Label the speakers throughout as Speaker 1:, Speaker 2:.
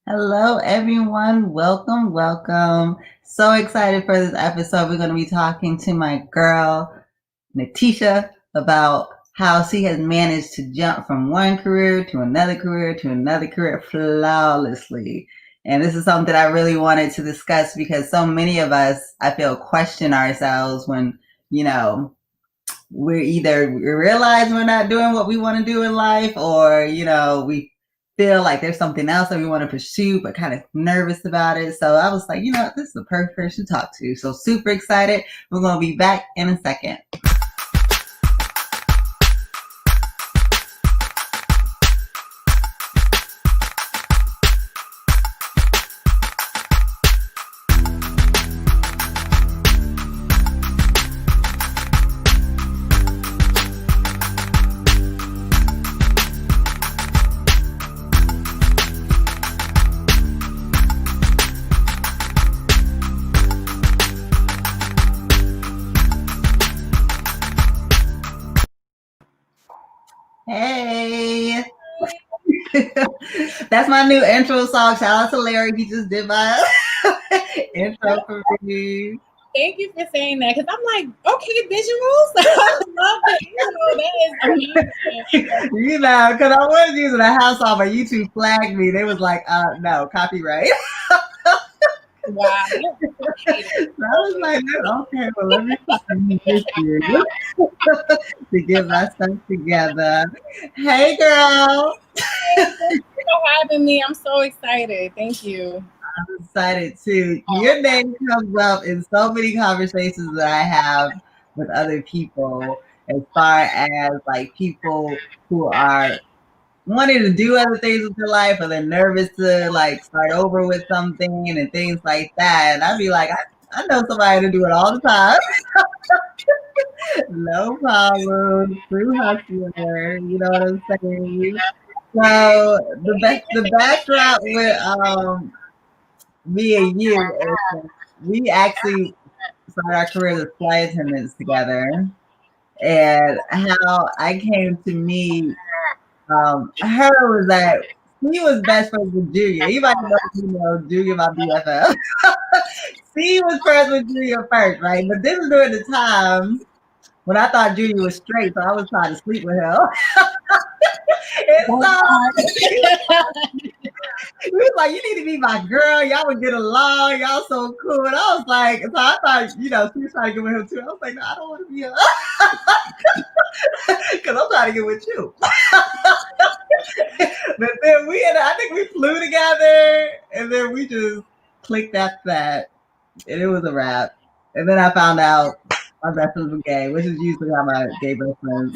Speaker 1: Hello, everyone. Welcome, welcome. So excited for this episode. We're going to be talking to my girl, Natisa, about how she has managed to jump from one career to another career to another career flawlessly. And this is something I really wanted to discuss because so many of us, I feel, question ourselves when, you know, we realize we're not doing what we want to do in life, or we feel like there's something else that we want to pursue but kind of nervous about it. So I was like, this is the perfect person to talk to. So super excited. We're going to be back in a second. Hey. That's my new intro song. Shout out to Larry. He just did my intro for me.
Speaker 2: Thank you for saying that, because I'm like, okay, visuals. I love it. That is amazing.
Speaker 1: Because I was using a house song, but YouTube flagged me. They was like, no, copyright.
Speaker 2: Wow.
Speaker 1: I was like, okay, well, let me find this here to get my stuff together. Hey, girl.
Speaker 2: Thank you for having me. I'm so excited. Thank you.
Speaker 1: I'm excited too. Your name comes up in so many conversations that I have with other people, as far as like people who are wanting to do other things with their life, or they're nervous to like start over with something and things like that. And I'd be like, I know somebody to do it all the time. No problem. True hustler. You know what I'm saying? So the backdrop with me and you is we actually started our careers as flight attendants together, and how I came to meet her was that she was best friends with Julia. You might know Julia, my BFF. She was friends with Julia first, right? But this was during the time when I thought Julia was straight, so I was trying to sleep with her. And so we was like, you need to be my girl. Y'all would get along. Y'all so cool. And I was like, so I thought, she was trying to get with him too. I was like, no, I don't want to be her. Because I'm trying to get with you. But then I think we flew together, and then we just clicked after that. And it was a wrap. And then I found out my best friends were gay, which is usually how my gay best friends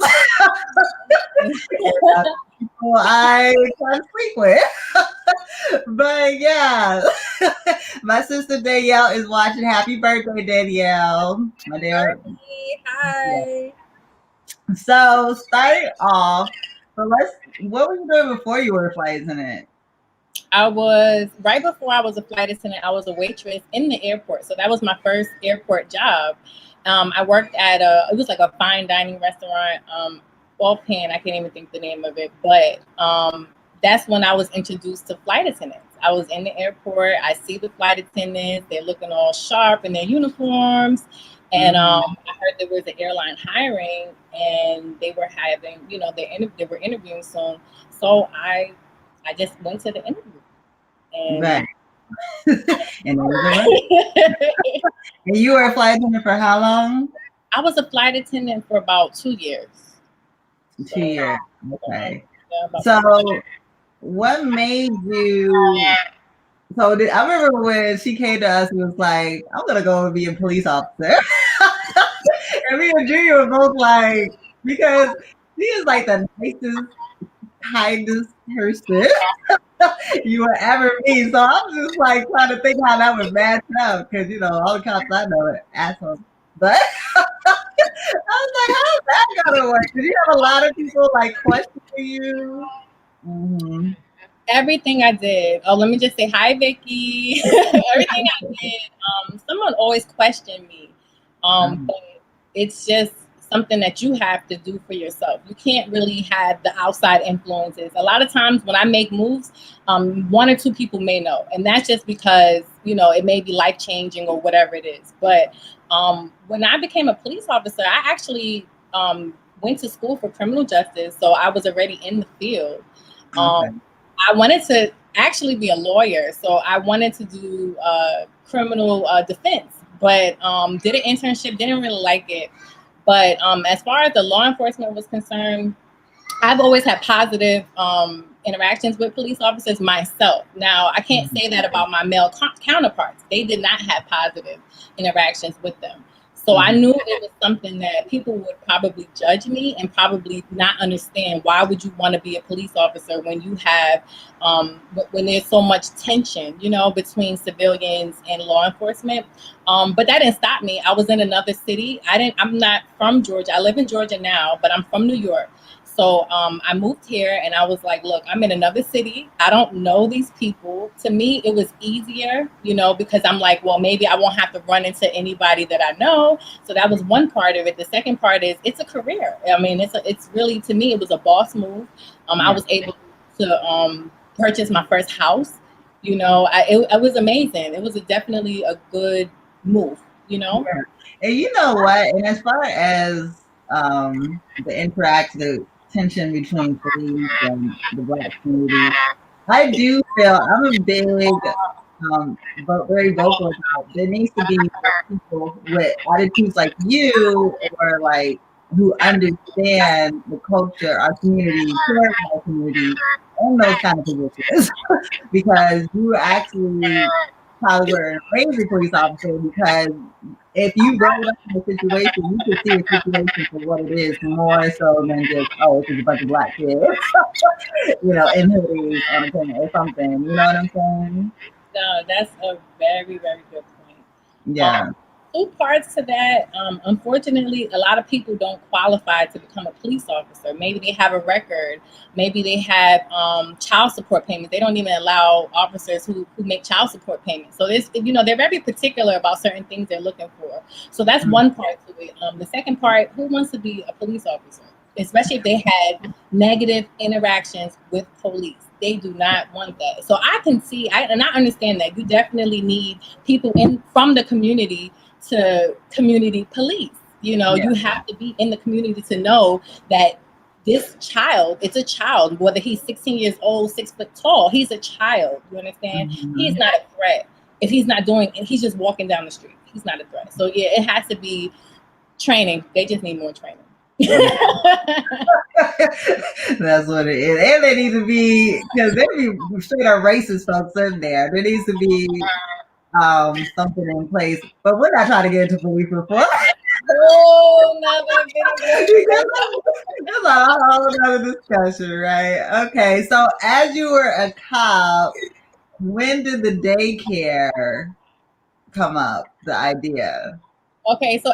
Speaker 1: people I try to sleep with. But yeah, my sister Danielle is watching. Happy birthday, Danielle. My dear.
Speaker 2: Hi.
Speaker 1: So starting off, what were you doing before you were a flight attendant?
Speaker 2: Right before I was a flight attendant, I was a waitress in the airport. So that was my first airport job. I worked at it was like a fine dining restaurant. Offhand, I can't even think the name of it, but that's when I was introduced to flight attendants. I was in the airport. I see the flight attendants. They're looking all sharp in their uniforms. And I heard there was an airline hiring, and they were having, they were interviewing soon. So I just went to the interview. And,
Speaker 1: right. And you were a flight attendant for how long?
Speaker 2: I was a flight attendant for about 2 years.
Speaker 1: 2 years. Okay. So what made you? So I remember when she came to us and was like, I'm going to go and be a police officer. And me and Julia were both like, because she is like the nicest, kindest person you will ever meet. So I'm just like trying to think how that would match up, because all the cops I know are assholes. But I was like, how's that gonna work? Did you have a lot of people like questioning you? Mm-hmm.
Speaker 2: Everything I did. Oh, let me just say hi, Vicky. Everything I did. Someone always questioned me. But it's just something that you have to do for yourself. You can't really have the outside influences. A lot of times when I make moves, one or two people may know, and that's just because, you know, it may be life changing or whatever it is. But when I became a police officer, I actually went to school for criminal justice, so I was already in the field.
Speaker 1: Okay.
Speaker 2: I wanted to actually be a lawyer, so I wanted to do criminal defense, but did an internship, didn't really like it. But as far as the law enforcement was concerned, I've always had positive interactions with police officers myself. Now, I can't say that about my male counterparts. They did not have positive interactions with them. So I knew it was something that people would probably judge me and probably not understand. Why would you want to be a police officer when you have, when there's so much tension, you know, between civilians and law enforcement? But that didn't stop me. I was in another city. I'm not from Georgia. I live in Georgia now, but I'm from New York. So I moved here and I was like, look, I'm in another city. I don't know these people. To me, it was easier, you know, because I'm like, well, maybe I won't have to run into anybody that I know. So that was one part of it. The second part is it's a career. I mean, it's really, to me, it was a boss move. I was able to purchase my first house. You know, it was amazing. It was definitely a good move, you know?
Speaker 1: Yeah. And you know what? And as far as the interaction, the tension between police and the Black community, I do feel I'm a big, but very vocal about there needs to be more people with attitudes like you, or like who understand the culture, our community, care about our community, and those kind of positions, because you actually probably were a crazy police officer, because if you rolled up in a situation, you could see a situation for what it is, more so than just, oh, it's just a bunch of Black kids, you know, in hoodies on a camera or something. You know what I'm saying?
Speaker 2: No, that's a very, very good point.
Speaker 1: Yeah.
Speaker 2: Two parts to that. Unfortunately, a lot of people don't qualify to become a police officer. Maybe they have a record. Maybe they have child support payments. They don't even allow officers who make child support payments. So this, you know, they're very particular about certain things they're looking for. So that's one part to it. The second part, who wants to be a police officer? Especially if they had negative interactions with police. They do not want that. So I can see, and I understand that you definitely need people from the community to community police. You know, you have to be in the community to know that this child, it's a child, whether he's 16 years old, 6 foot tall, he's a child. You understand? He's not a threat. If he's not doing, and he's just walking down the street, he's not a threat. So yeah, it has to be training. They just need more training.
Speaker 1: That's what it is. And they need to be, because there be straight up racist folks in there. There needs to be something in place. But we're not trying to get into police reform. That's a whole other discussion, right? Okay, so as you were a cop, when did the daycare come up, the idea?
Speaker 2: Okay, so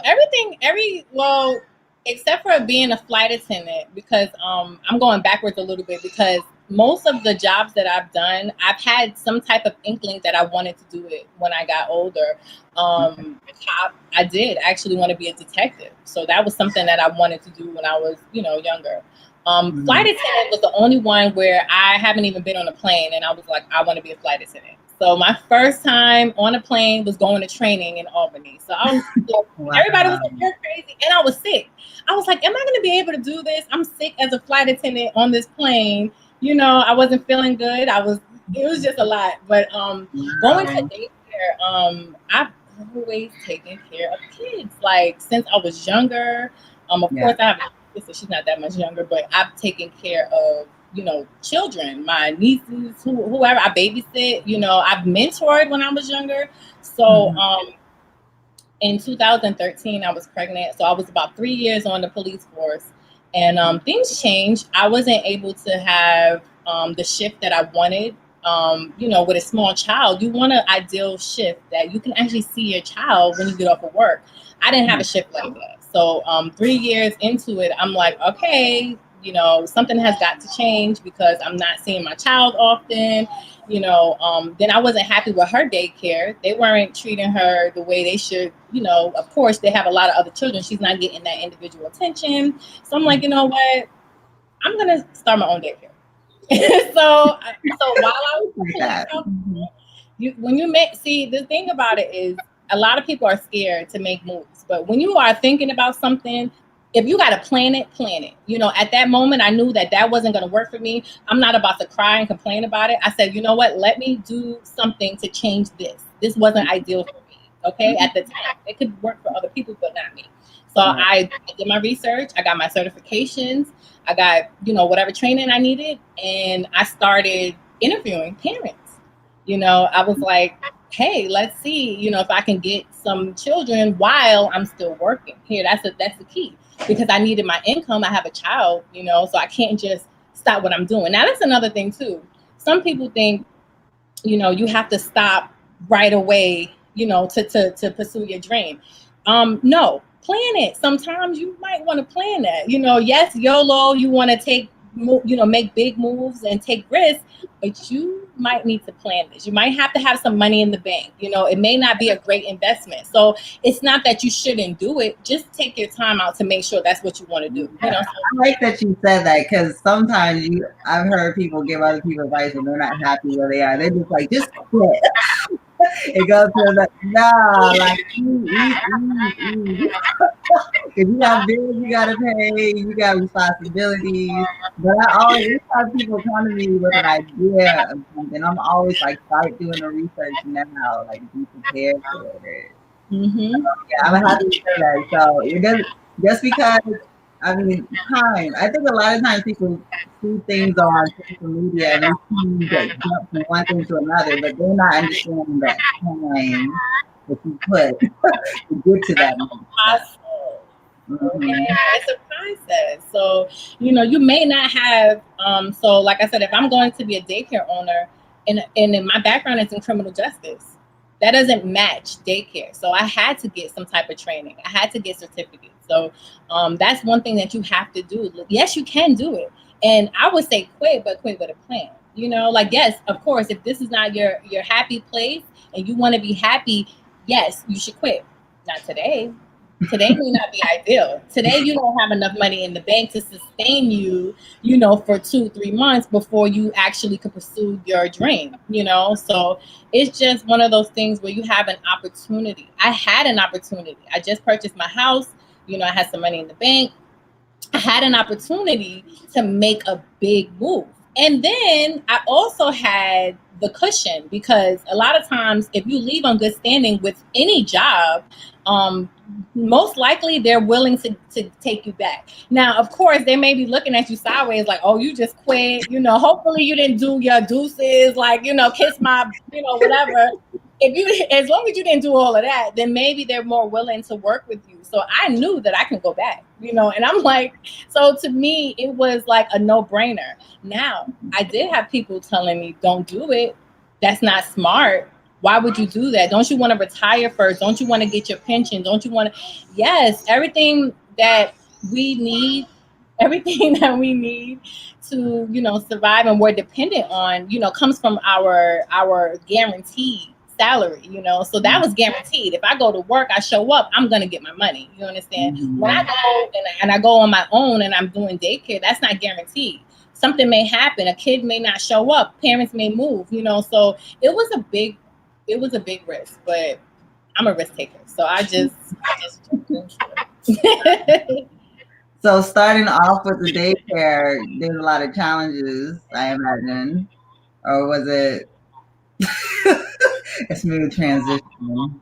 Speaker 2: well, except for being a flight attendant, because I'm going backwards a little bit, because most of the jobs that I've done, I've had some type of inkling that I wanted to do it when I got older. I did actually want to be a detective, so that was something that I wanted to do when I was, you know, younger. Flight attendant was the only one where I haven't even been on a plane, and I was like, I want to be a flight attendant. So my first time on a plane was going to training in Albany. So I was, everybody was like, you're crazy. And I was sick. I was like, am I going to be able to do this? I'm sick as a flight attendant on this plane. You know, I wasn't feeling good. it was just a lot. But going to daycare, I've always taken care of kids. Like since I was younger, of course I have a sister, she's not that much younger, but I've taken care of, you know, children, my nieces, whoever I babysit, you know, I've mentored when I was younger. So in 2013, I was pregnant. So I was about 3 years on the police force, and things changed. I wasn't able to have the shift that I wanted. You know, with a small child, you want an ideal shift that you can actually see your child when you get off of work. I didn't have a shift like that. So 3 years into it, I'm like, okay, you know, something has got to change because I'm not seeing my child often. You know, then I wasn't happy with her daycare. They weren't treating her the way they should. You know, of course, they have a lot of other children. She's not getting that individual attention. So I'm like, you know what? I'm going to start my own daycare. So while I was
Speaker 1: like that.
Speaker 2: When you make, see, the thing about it is a lot of people are scared to make moves, but when you are thinking about something, if you got to plan it, at that moment I knew that wasn't going to work for me. I'm not about to cry and complain about it. I said, you know what, let me do something to change this wasn't ideal for me. Okay, at the time it could work for other people but not me. So I did my research, I got my certifications, I got whatever training I needed, and I started interviewing parents. I was like, hey, let's see, if I can get some children while I'm still working. Here, that's the key, because I needed my income. I have a child, so I can't just stop what I'm doing. Now, that's another thing too. Some people think, you have to stop right away, to pursue your dream. No, plan it. Sometimes you might want to plan that. Yes, YOLO, you want to make big moves and take risks, but you might need to plan this. You might have to have some money in the bank. It may not be a great investment. So it's not that you shouldn't do it. Just take your time out to make sure that's what you want to do.
Speaker 1: I like that you said that, because sometimes I've heard people give other people advice and they're not happy where they are. They're just like, just quit. It goes to the like if you have bills you gotta pay, you got responsibilities. But I always have people come to me with an idea of something. I'm always like, start doing the research now, like be prepared for it. Yeah, I'm happy to say that. So it doesn't just because time. I think a lot of times people see things on social media and they see that jump from one thing to another, but they're not understanding that time that you put to get to that next.
Speaker 2: Okay, it's a process. So, you may not have, so like I said, if I'm going to be a daycare owner and my background is in criminal justice, that doesn't match daycare. So I had to get some type of training. I had to get certificates. So that's one thing that you have to do. Yes, you can do it. And I would say quit, but quit with a plan. Yes, of course, if this is not your happy place and you want to be happy, yes, you should quit. Not today. Today may not be ideal. Today you don't have enough money in the bank to sustain you, for 2-3 months before you actually could pursue your dream, So it's just one of those things where you have an opportunity. I had an opportunity. I just purchased my house. I had some money in the bank. I had an opportunity to make a big move. And then I also had the cushion, because a lot of times if you leave on good standing with any job, most likely they're willing to take you back. Now, of course, they may be looking at you sideways like, oh, you just quit. Hopefully you didn't do your deuces, like, kiss my, whatever. As long as you didn't do all of that, then maybe they're more willing to work with you. So I knew that I can go back, and I'm like, so to me, it was like a no-brainer. Now, I did have people telling me, don't do it. That's not smart. Why would you do that? Don't you want to retire first? Don't you want to get your pension? Don't you want to? Yes, everything that we need to, survive and we're dependent on, comes from our guaranteed salary, so that was guaranteed. If I go to work, I show up, I'm gonna get my money. You understand? When I go and I go on my own and I'm doing daycare, that's not guaranteed. Something may happen, a kid may not show up, parents may move, so it was a big risk, but I'm a risk taker, so I just jumped into it.
Speaker 1: So starting off with the daycare, there's a lot of challenges, I imagine, or was it a smooth transition?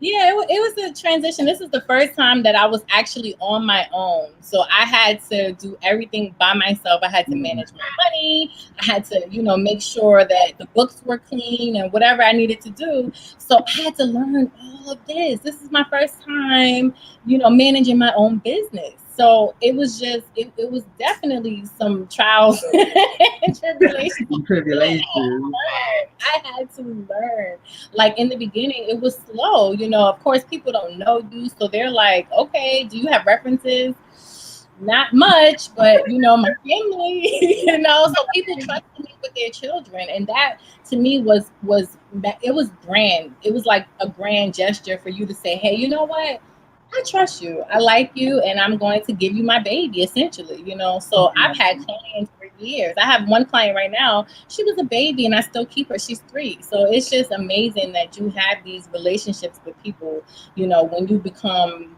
Speaker 2: Yeah, it was a transition. This is the first time that I was actually on my own. So I had to do everything by myself. I had to manage my money. I had to, make sure that the books were clean and whatever I needed to do. So I had to learn all of this. This is my first time, managing my own business. So it was it was definitely some trials and tribulations. I had to learn. Like in the beginning, it was slow. Of course, people don't know you. So they're like, okay, do you have references? Not much, but my family, so people trusted me with their children. And that to me was grand. It was like a grand gesture for you to say, hey, you know what? I trust you. I like you, and I'm going to give you my baby, essentially, you know. So I've had clients for years. I have one client right now. She was a baby, and I still keep her. She's 3. So it's just amazing that you have these relationships with people, you know, when you become,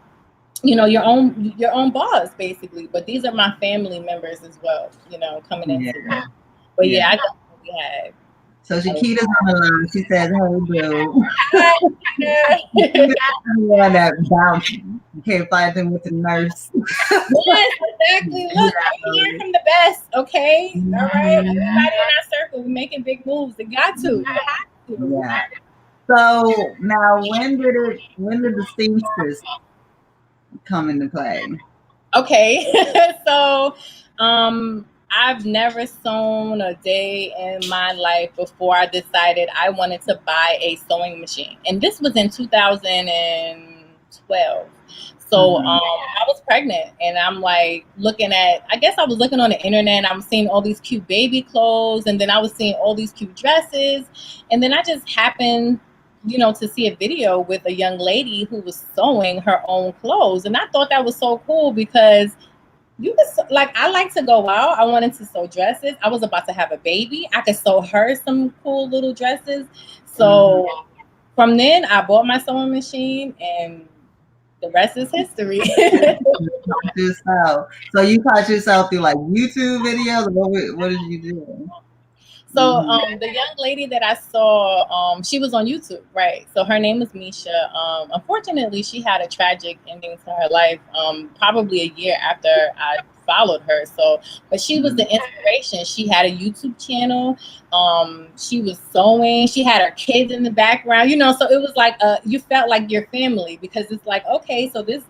Speaker 2: you know, your own boss, basically. But these are my family members as well, you know, coming into it. But yeah, I definitely have.
Speaker 1: So Shakita's on the line. She says, "Hey, dude."
Speaker 2: Yeah.
Speaker 1: I'm the one that bounced. You can't fight them with the nurse.
Speaker 2: Yes, exactly. Look, I'm here from the best. Okay, all right. Everybody in our circle, we're making big moves. They got to. They have to.
Speaker 1: Yeah. So now, when did the seamstress come into play?
Speaker 2: Okay, so I've never sewn a day in my life before I decided I wanted to buy a sewing machine, and this was in 2012. So I was pregnant, and I'm like looking at. I guess I was looking on the internet, and I'm seeing all these cute baby clothes, and then I was seeing all these cute dresses, and then I just happened, you know, to see a video with a young lady who was sewing her own clothes. And I thought that was so cool because you could, like, I like to go out. I wanted to sew dresses. I was about to have a baby. I could sew her some cool little dresses. So from then I bought my sewing machine, and the rest is history.
Speaker 1: So you taught yourself through like YouTube videos? What did you do?
Speaker 2: So the young lady that I saw, she was on YouTube, right? So her name was Misha. Unfortunately, she had a tragic ending to her life, probably a year after I followed her. So, but she was the inspiration. She had a YouTube channel. She was sewing. She had her kids in the background, you know. So it was like you felt like your family, because it's like, okay, so this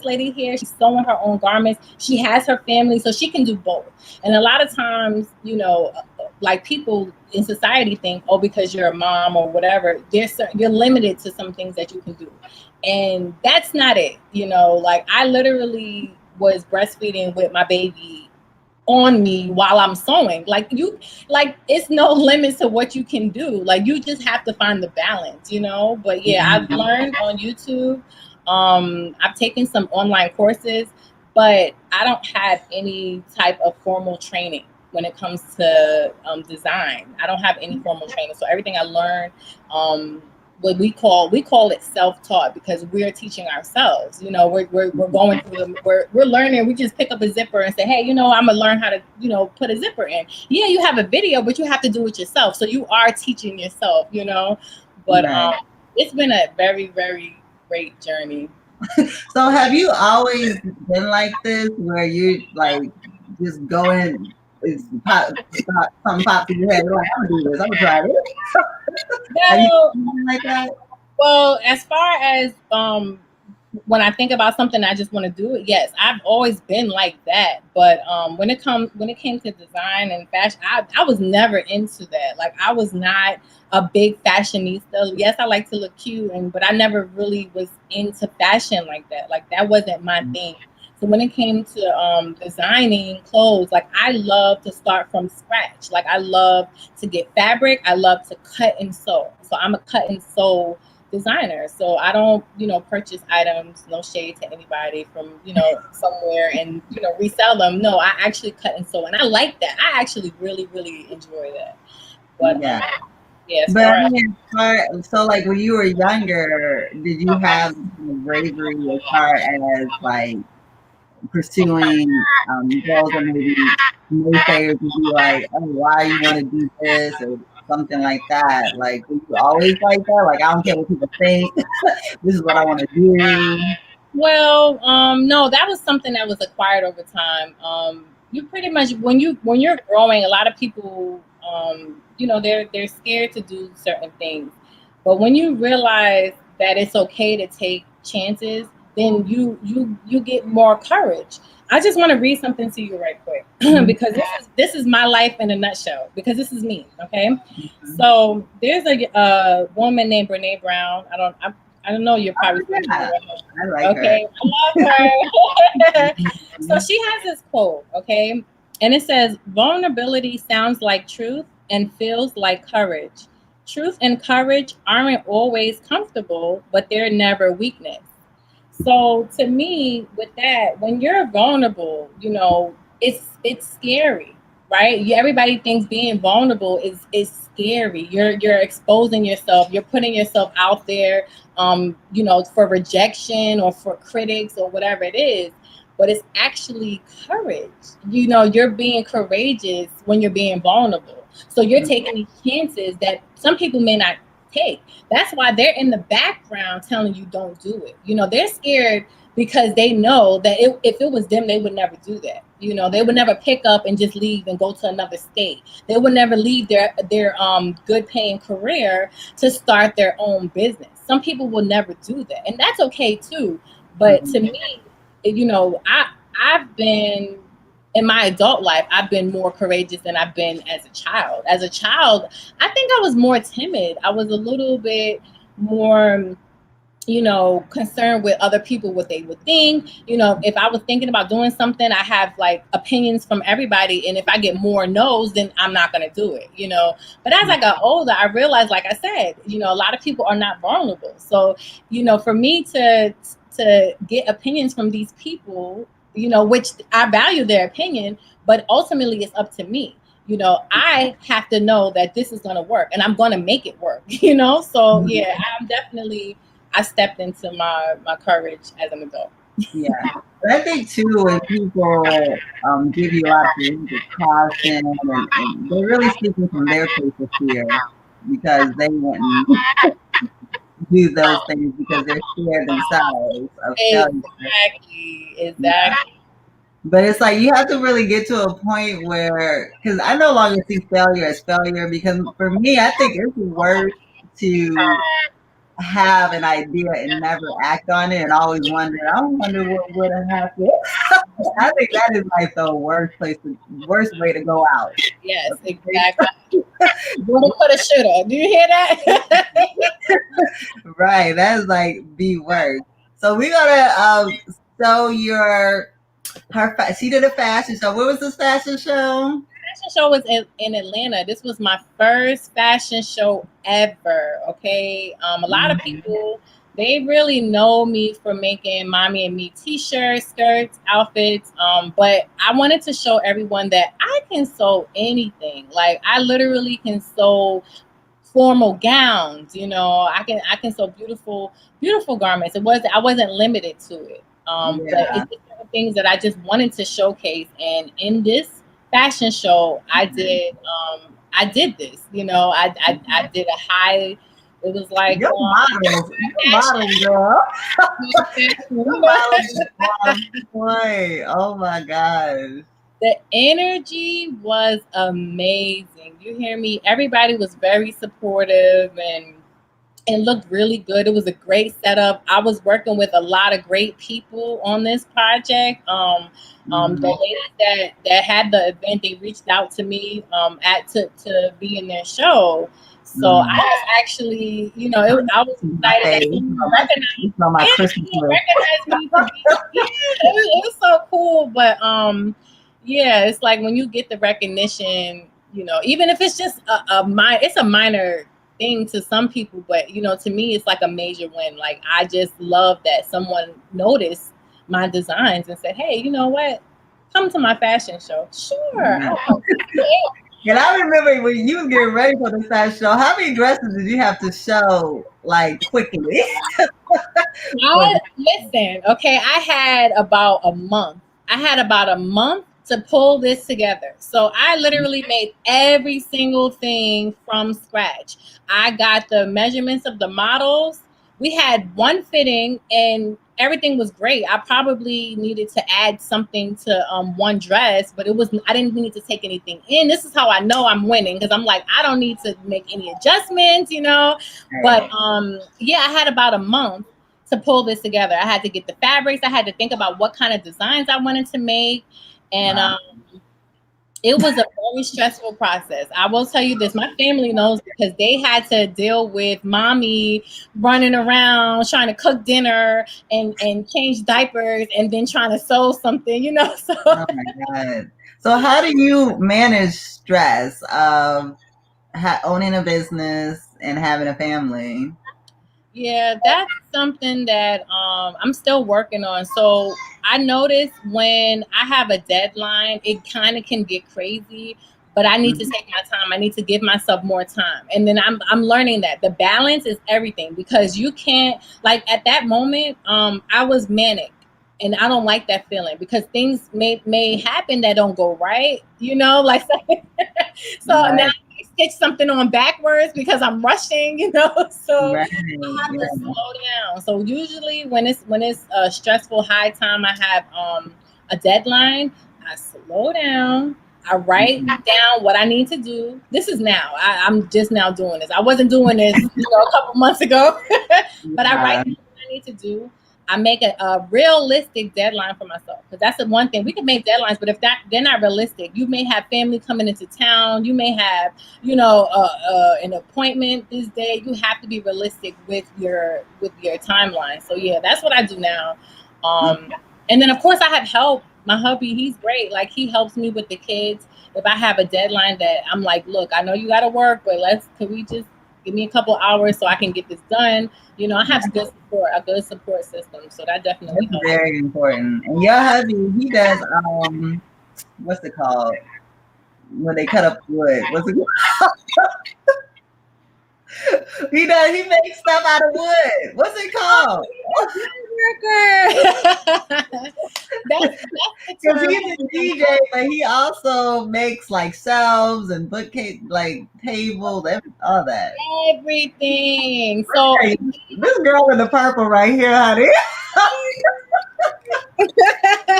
Speaker 2: lady here, she's sewing her own garments. She has her family, so she can do both. And a lot of times, you know, like people in society think, oh, because you're a mom or whatever, you're limited to some things that you can do. And that's not it. You know, like I literally was breastfeeding with my baby on me while I'm sewing. Like it's no limit to what you can do. Like you just have to find the balance, you know. But yeah, I've learned on YouTube. I've taken some online courses, but I don't have any type of formal training when it comes to design. I don't have any formal training. So everything I learned, what we call it self-taught, because we're teaching ourselves. You know, we're going through we're learning. We just pick up a zipper and say, hey, you know, I'm gonna learn how to, you know, put a zipper in. Yeah, you have a video, but you have to do it yourself. So you are teaching yourself, you know. But it's been a very, very great journey.
Speaker 1: So have you always been like this, where you like just go in, something pops in your head, you're like, I'm gonna do this, I'm gonna try this. Have you been like that?
Speaker 2: Well, as far as when I think about something, I just want to do it. Yes, I've always been like that. But when it came to design and fashion, I was never into that. Like I was not a big fashionista. Yes, I like to look cute, but I never really was into fashion like that. Like that wasn't my thing. So when it came to designing clothes, like I love to start from scratch. Like I love to get fabric. I love to cut and sew. So I'm a cut and sew designer. So I don't, you know, purchase items, no shade to anybody, from, you know, somewhere and, you know, resell them. No, I actually cut and sew, and I like that. I actually really, really enjoy that. But
Speaker 1: yeah.
Speaker 2: Yeah.
Speaker 1: But I mean, so like when you were younger, did you have bravery as far as like pursuing goals, or maybe naysayers would be like, oh, why you want to do this, or something like that? Like, were you always like that? Like, I don't care what people think. This is what I want to do.
Speaker 2: Well, no, that was something that was acquired over time. You pretty much, when you're growing, a lot of people, you know, they're scared to do certain things. But when you realize that it's okay to take chances, then you get more courage. I just want to read something to you right quick because this is my life in a nutshell, because this is me. Okay, so there's a woman named Brene Brown. I don't know. You're probably
Speaker 1: I like her.
Speaker 2: okay. I love her. So she has this quote, okay, and it says, "Vulnerability sounds like truth and feels like courage. Truth and courage aren't always comfortable, but they're never weakness. So to me, with that, when you're vulnerable, it's scary, right? Everybody thinks being vulnerable is scary. You're exposing yourself. You're putting yourself out there, for rejection or for critics or whatever it is. But it's actually courage. You're being courageous when you're being vulnerable. So you're taking these chances that some people may not take. That's why they're in the background telling you don't do it. They're scared because they know that if it was them, they would never do that. They would never pick up and just leave and go to another state. They would never leave their good paying career to start their own business. Some people will never do that, and that's okay too. But to me, I've been in my adult life, I've been more courageous than I've been as a child. As a child, I think I was more timid. I was a little bit more, concerned with other people, what they would think. If I was thinking about doing something, I have like opinions from everybody. And if I get more no's, then I'm not going to do it, But as I got older, I realized, like I said, a lot of people are not vulnerable. So, for me to get opinions from these people, which I value their opinion, but ultimately it's up to me. I have to know that this is going to work and I'm going to make it work, So yeah, I stepped into my courage as an adult.
Speaker 1: Yeah. But I think too, when people give you a lot of caution and they're really speaking from their place of fear because they wouldn't do those things because they're scared themselves of failure.
Speaker 2: Exactly.
Speaker 1: But it's like you have to really get to a point where, because I no longer see failure as failure, because for me, I think it's worse to have an idea and never act on it and always wonder, I wonder what would have happened. I think that is like the worst way to go out.
Speaker 2: Yes, exactly. Woulda, coulda, shoulda. Do you hear that?
Speaker 1: Right. That's like the worst. So we're gonna show she did a fashion show. What was this fashion show?
Speaker 2: Fashion show was in Atlanta. This was my first fashion show ever. Okay, a lot of people, they really know me for making mommy and me t-shirts, skirts, outfits. But I wanted to show everyone that I can sew anything. Like I literally can sew formal gowns. I can sew beautiful garments. I wasn't limited to it. But it's just things that I just wanted to showcase. And in this fashion show, I did this. I did a high. It was like
Speaker 1: your model girl. Boy, oh my gosh.
Speaker 2: The energy was amazing. You hear me? Everybody was very supportive and it looked really good. It was a great setup. I was working with a lot of great people on this project. The ladies that had the event, they reached out to me to be in their show. So I was actually, I was excited that someone recognized me. It was so cool. But yeah, it's like when you get the recognition, even if it's just it's a minor thing to some people, but to me it's like a major win. Like I just love that someone noticed my designs and said, hey, you know what, come to my fashion show. Sure.
Speaker 1: And I remember when you was getting ready for the fashion show, how many dresses did you have to show like quickly?
Speaker 2: Listen, okay, I had about a month to pull this together. So I literally made every single thing from scratch. I got the measurements of the models. We had one fitting and everything was great. I probably needed to add something to one dress, but I didn't need to take anything in. This is how I know I'm winning, because I'm like, I don't need to make any adjustments, But yeah, I had about a month to pull this together. I had to get the fabrics. I had to think about what kind of designs I wanted to make. And it was a very stressful process. I will tell you this, my family knows, because they had to deal with mommy running around trying to cook dinner and change diapers and then trying to sew something, So.
Speaker 1: Oh my God. So how do you manage stress of owning a business and having a family?
Speaker 2: Yeah, that's something that I'm still working on. So I notice when I have a deadline, it kind of can get crazy, but I need to take my time. I need to give myself more time. And then I'm learning that the balance is everything, because you can't, like, at that moment, I was manic. And I don't like that feeling, because things may happen that don't go right, like so now
Speaker 1: Right.
Speaker 2: I stitch something on backwards because I'm rushing, so
Speaker 1: Right.
Speaker 2: I have to
Speaker 1: Yeah.
Speaker 2: slow down. So usually when it's a stressful high time, I have a deadline. I slow down. I write
Speaker 1: Mhm.
Speaker 2: down what I need to do. This is now. I'm just now doing this. I wasn't doing this, a couple months ago, but I write
Speaker 1: Yeah.
Speaker 2: down what I need to do. I make a realistic deadline for myself, because that's the one thing. We can make deadlines, but if they're not realistic, you may have family coming into town. You may have, an appointment this day. You have to be realistic with your timeline. So yeah, that's what I do now. And then of course I have help. My hubby, he's great. Like, he helps me with the kids. If I have a deadline that I'm like, look, I know you got to work, but can we just give me a couple hours so I can get this done? I have a good support system, so that definitely
Speaker 1: That's
Speaker 2: helps.
Speaker 1: very important. And your hubby, he does what's it called? When they cut up wood. What's it called? He makes stuff out of wood. What's it called?
Speaker 2: Worker. That's the
Speaker 1: Because
Speaker 2: term.
Speaker 1: he's a DJ, but he also makes like shelves and bookcase, like tables, all that.
Speaker 2: Everything. So
Speaker 1: Hey, this girl in the purple right here, honey.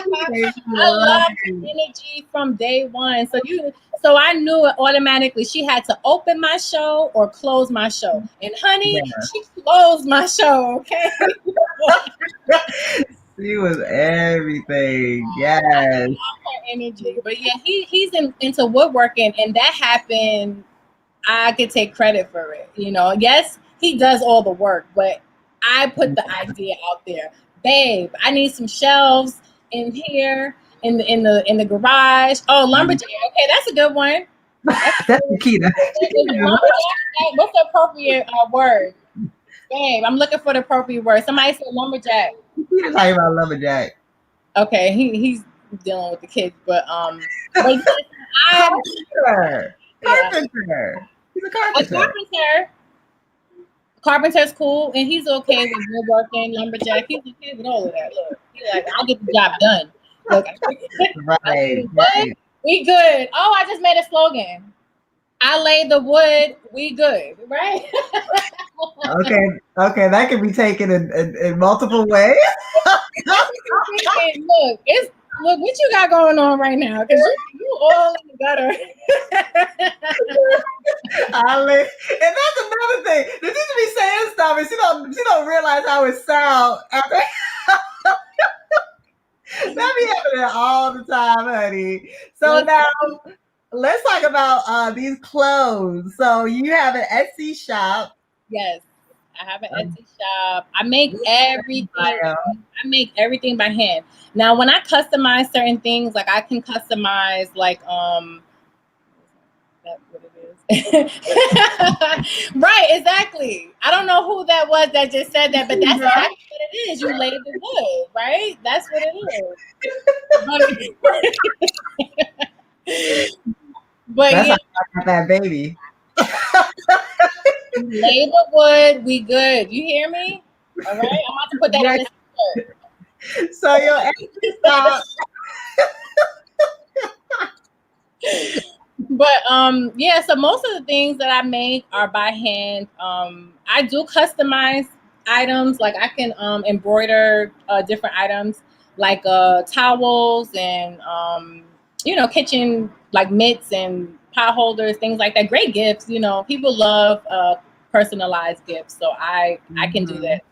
Speaker 2: I love her energy from day one. So I knew it automatically. She had to open my show or close my show. And honey,
Speaker 1: Yeah.
Speaker 2: she closed my show, okay?
Speaker 1: She was everything. Yes.
Speaker 2: Her energy. But yeah, into woodworking, and that happened. I could take credit for it. Yes, he does all the work, but I put the idea out there. Babe, I need some shelves in here in the garage. Oh, lumberjack. Okay, that's a good one. That's
Speaker 1: That's Nikita.
Speaker 2: lumberjack. What's the appropriate word? Babe, I'm looking for the appropriate word. Somebody said lumberjack.
Speaker 1: Nikita's talking about lumberjack.
Speaker 2: Okay, he's dealing with the kids, but I
Speaker 1: Carpenter.
Speaker 2: yeah,
Speaker 1: Carpenter. He's a
Speaker 2: a
Speaker 1: carpenter.
Speaker 2: carpenter. Carpenter's cool, and he's okay with woodworking, lumberjack. He's okay with all of that. Look, he's like, I'll get the job done. Look, I lay
Speaker 1: Right.
Speaker 2: the wood, we good. Oh, I just made a slogan. I lay the wood, we good. Right?
Speaker 1: Okay. Okay. That can be taken in multiple ways.
Speaker 2: Look what you got going on right now, because you all in the gutter.
Speaker 1: And that's another thing. The teacher be saying stuff and she don't realize how it sounds after. That be happening all the time, honey. So now let's talk about these clothes. So you have an Etsy shop.
Speaker 2: Yes, I have an Etsy shop. I make everything. I make everything by hand. Now, when I customize certain things, like I can customize, like that's what it is. Right, exactly. I don't know who that was that just said that, but that's exactly what it is. You lay the wood, right? That's what it is. But
Speaker 1: That's
Speaker 2: yeah,
Speaker 1: how I got that baby.
Speaker 2: lay the wood, we good. You hear me? All right, I'm about to put that in the shirt.
Speaker 1: So your Etsy shop.
Speaker 2: But yeah, so most of the things that I make are by hand. I do customize items, like I can embroider different items, like towels and kitchen, like mitts and pot holders, things like that. Great gifts. People love personalized gifts, so I can do that.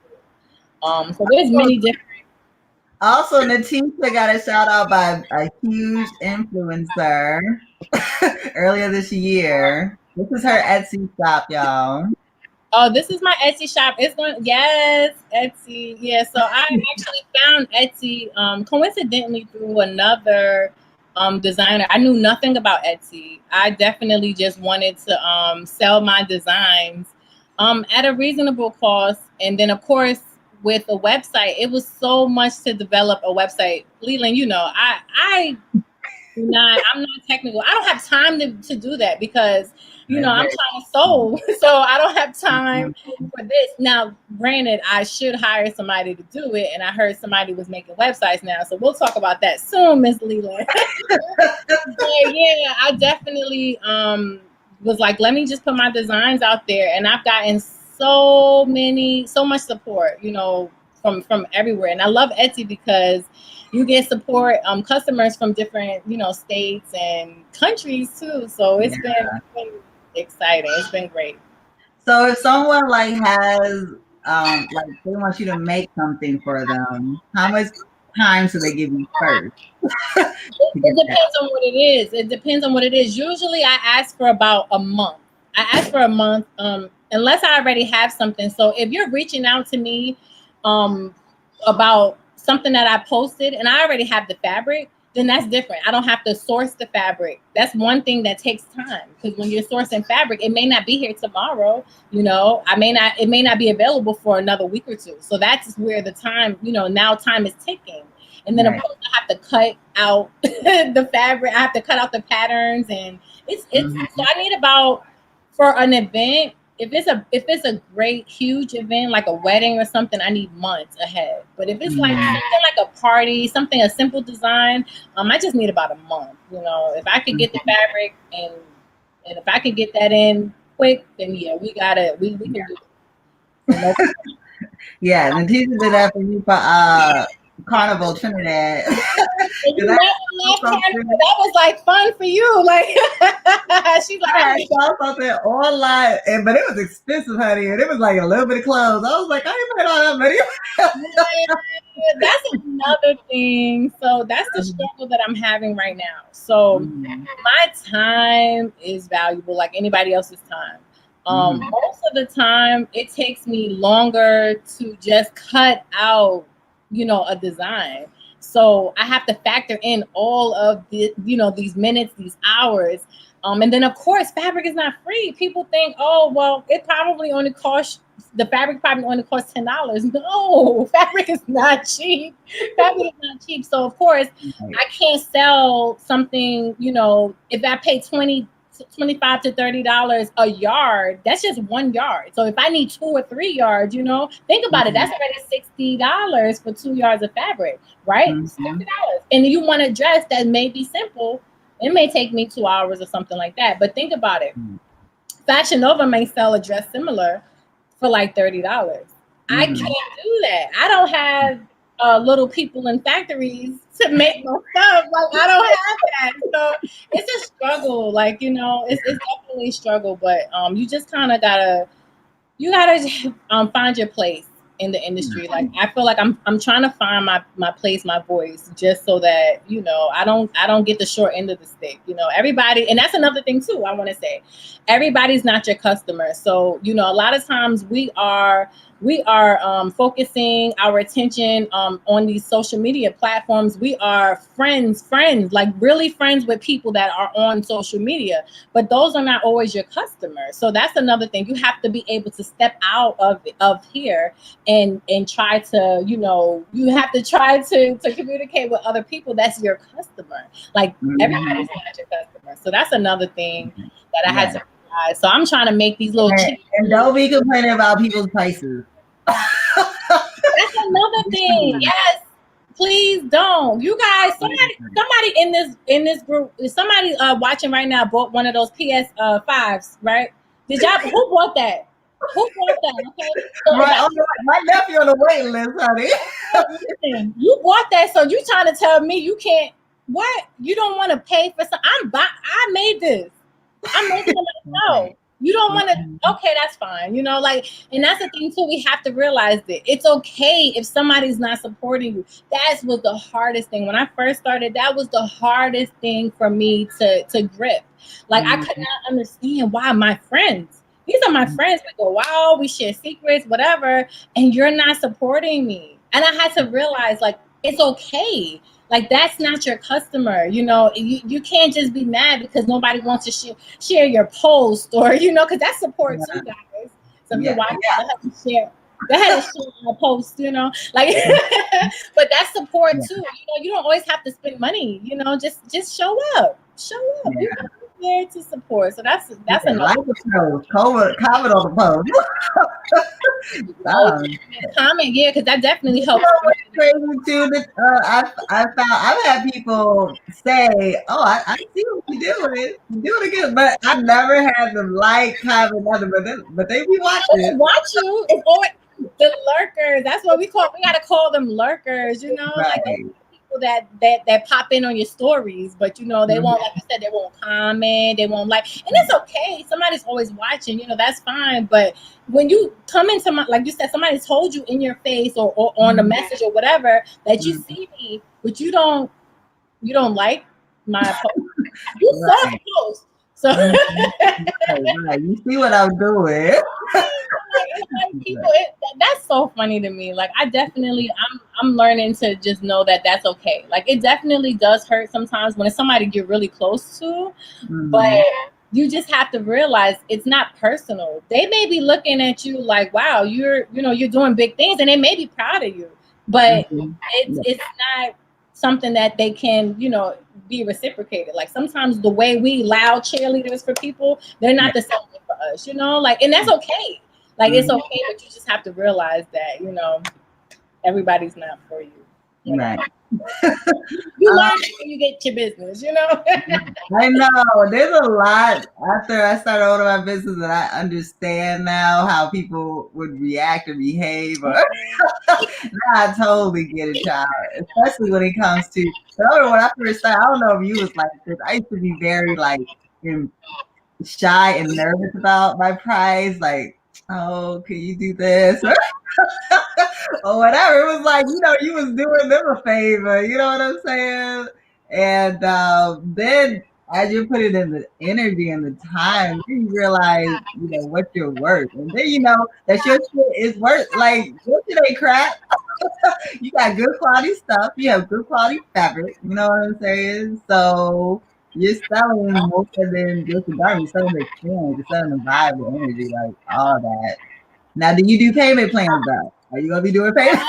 Speaker 2: So there's many different.
Speaker 1: Also, Natisa got a shout out by a huge influencer earlier this year. This is her Etsy shop, y'all.
Speaker 2: Oh, this is my Etsy shop. Yes, Etsy. Yeah, so I actually found Etsy coincidentally through another designer. I knew nothing about Etsy. I definitely just wanted to sell my designs At a reasonable cost. And then of course with a website, it was so much to develop a website. Leland, you know, I'm not technical. I don't have time to do that because, you know, I'm trying to sew. So I don't have time for this. Now, granted, I should hire somebody to do it. And I heard somebody was making websites now. So we'll talk about that soon, Miss Leland. But yeah, I definitely was like, let me just put my designs out there. And I've gotten so much support, you know, from everywhere. And I love Etsy because you get support customers from different, you know, states and countries too. So it's been exciting. It's been great.
Speaker 1: So if someone like has like they want you to make something for them, how much time should they give you first?
Speaker 2: It depends on what it is. It depends on what it is. Usually I ask for about a month. I ask for a month, unless I already have something. So if you're reaching out to me about something that I posted and I already have the fabric, then that's different. I don't have to source the fabric. That's one thing that takes time because when you're sourcing fabric, it may not be here tomorrow. You know, it may not be available for another week or two. So that's where the time, you know, now time is ticking. And then of course I have to cut out the fabric. I have to cut out the patterns, and it's so I need about, for an event, if it's a great huge event like a wedding or something, I need months ahead. But if it's like something like a party, something a simple design, I just need about a month. You know, if I could get the fabric and if I could get that in quick, then yeah, we can do it.
Speaker 1: Yeah, Natisa did that for you for Carnival Trinidad.
Speaker 2: That was like fun for you. Like she's like,
Speaker 1: I saw something online, but it was expensive, honey, and it was like a little bit of clothes. I was like, I ain't paid all that money.
Speaker 2: That's another thing. So that's the struggle that I'm having right now. So my time is valuable, like anybody else's time. Most of the time, it takes me longer to just cut out, you know, a design. So I have to factor in all of the, you know, these minutes, these hours. And then of course, fabric is not free. People think, oh, well, the fabric probably only costs $10. No, fabric is not cheap. Fabric is not cheap. So of course, I can't sell something, you know, if I pay $25 to $30 a yard, that's just 1 yard. So if I need 2 or 3 yards, you know, think about it. That's already $60 for 2 yards of fabric, right? $60. And you want a dress that may be simple. It may take me 2 hours or something like that. But think about it. Fashion Nova may sell a dress similar for like $30. I can't do that. I don't have little people in factories to make my stuff. Like I don't have that. So it's a struggle. Like, you know, it's definitely a struggle. But you just kind of gotta find your place in the industry. Like I feel like I'm trying to find my place, my voice, just so that, you know, I don't get the short end of the stick. You know, everybody, and that's another thing too, I want to say, everybody's not your customer. So, you know, a lot of times we are focusing our attention on these social media platforms. We are friends, like really friends with people that are on social media, but those are not always your customers. So that's another thing. You have to be able to step out of here and try to, you know, you have to try to communicate with other people. That's your customer. Like everybody's not your customer. So that's another thing that I had to realize. So I'm trying to make these little
Speaker 1: and don't be complaining about people's prices.
Speaker 2: That's another thing. Yes, please don't. You guys, somebody in this group, somebody watching right now bought one of those PS5s, right? Did y'all? Who bought that? Who bought that? Okay, so
Speaker 1: my nephew on the waiting list, honey.
Speaker 2: Listen, you bought that, so you trying to tell me you can't? What? You don't want to pay for some? I made this. I made it myself. You don't want to, okay, that's fine. You know, like, and that's the thing too, we have to realize that it's okay if somebody's not supporting you. That was the hardest thing. When I first started, that was the hardest thing for me to grip. Like, I could not understand why my friends, these are my friends, we go out, we share secrets, whatever, and you're not supporting me. And I had to realize, like, it's okay. Like, that's not your customer. You know, you can't just be mad because nobody wants to share your post or, you know, because that's support too, guys. So if you're watching, go ahead and share. Go ahead and share my post, like. But that's support too. You don't always have to spend money. Just show up. Show up. You can be there to support. So that's another.
Speaker 1: Like the post, comment on the post.
Speaker 2: Comment, because that definitely helps.
Speaker 1: Crazy too. That I've had people say, "Oh, I see what you're doing. You're doing it good," but I never had them like, comment, nothing. But they be watching.
Speaker 2: They watch you. It's always the lurkers. That's what we gotta call them lurkers.
Speaker 1: Right.
Speaker 2: Like people that pop in on your stories, but they won't, like you said, they won't comment, they won't like, and it's okay. Somebody's always watching. That's fine. But when you come into like you said, somebody told you in your face or on the message or whatever that you see me, but you don't like my post. You saw the post. So
Speaker 1: right. You see what I'm doing.
Speaker 2: That's so funny to me. Like I'm learning to just know that that's okay. Like it definitely does hurt sometimes when it's somebody you're really close to, but you just have to realize it's not personal. They may be looking at you like, wow, you're doing big things, and they may be proud of you, but it's not something that they can, be reciprocated. Like sometimes the way we loud cheerleaders for people, they're not the same way for us, like, and that's okay. Like it's okay, but you just have to realize that, everybody's not for you.
Speaker 1: Right.
Speaker 2: You learn when you get your business,
Speaker 1: I know. There's a lot after I started owning my business that I understand now how people would react or behave. Now I totally get it, child. Especially when it comes to when I first started, I don't know if you was like this. I used to be very like shy and nervous about my price. Like, oh, can you do this? Or whatever. It was like, you was doing them a favor. You know what I'm saying? And then as you put it in the energy and the time, then you realize, what you're worth. And then that your shit is worth. Like, your shit ain't crap. You got good quality stuff. You have good quality fabric. You know what I'm saying? So you're selling more than just a garment. You're selling the experience. You're selling the vibe, the energy, like all that. Now, do you do payment plans though? Are you gonna be doing payment?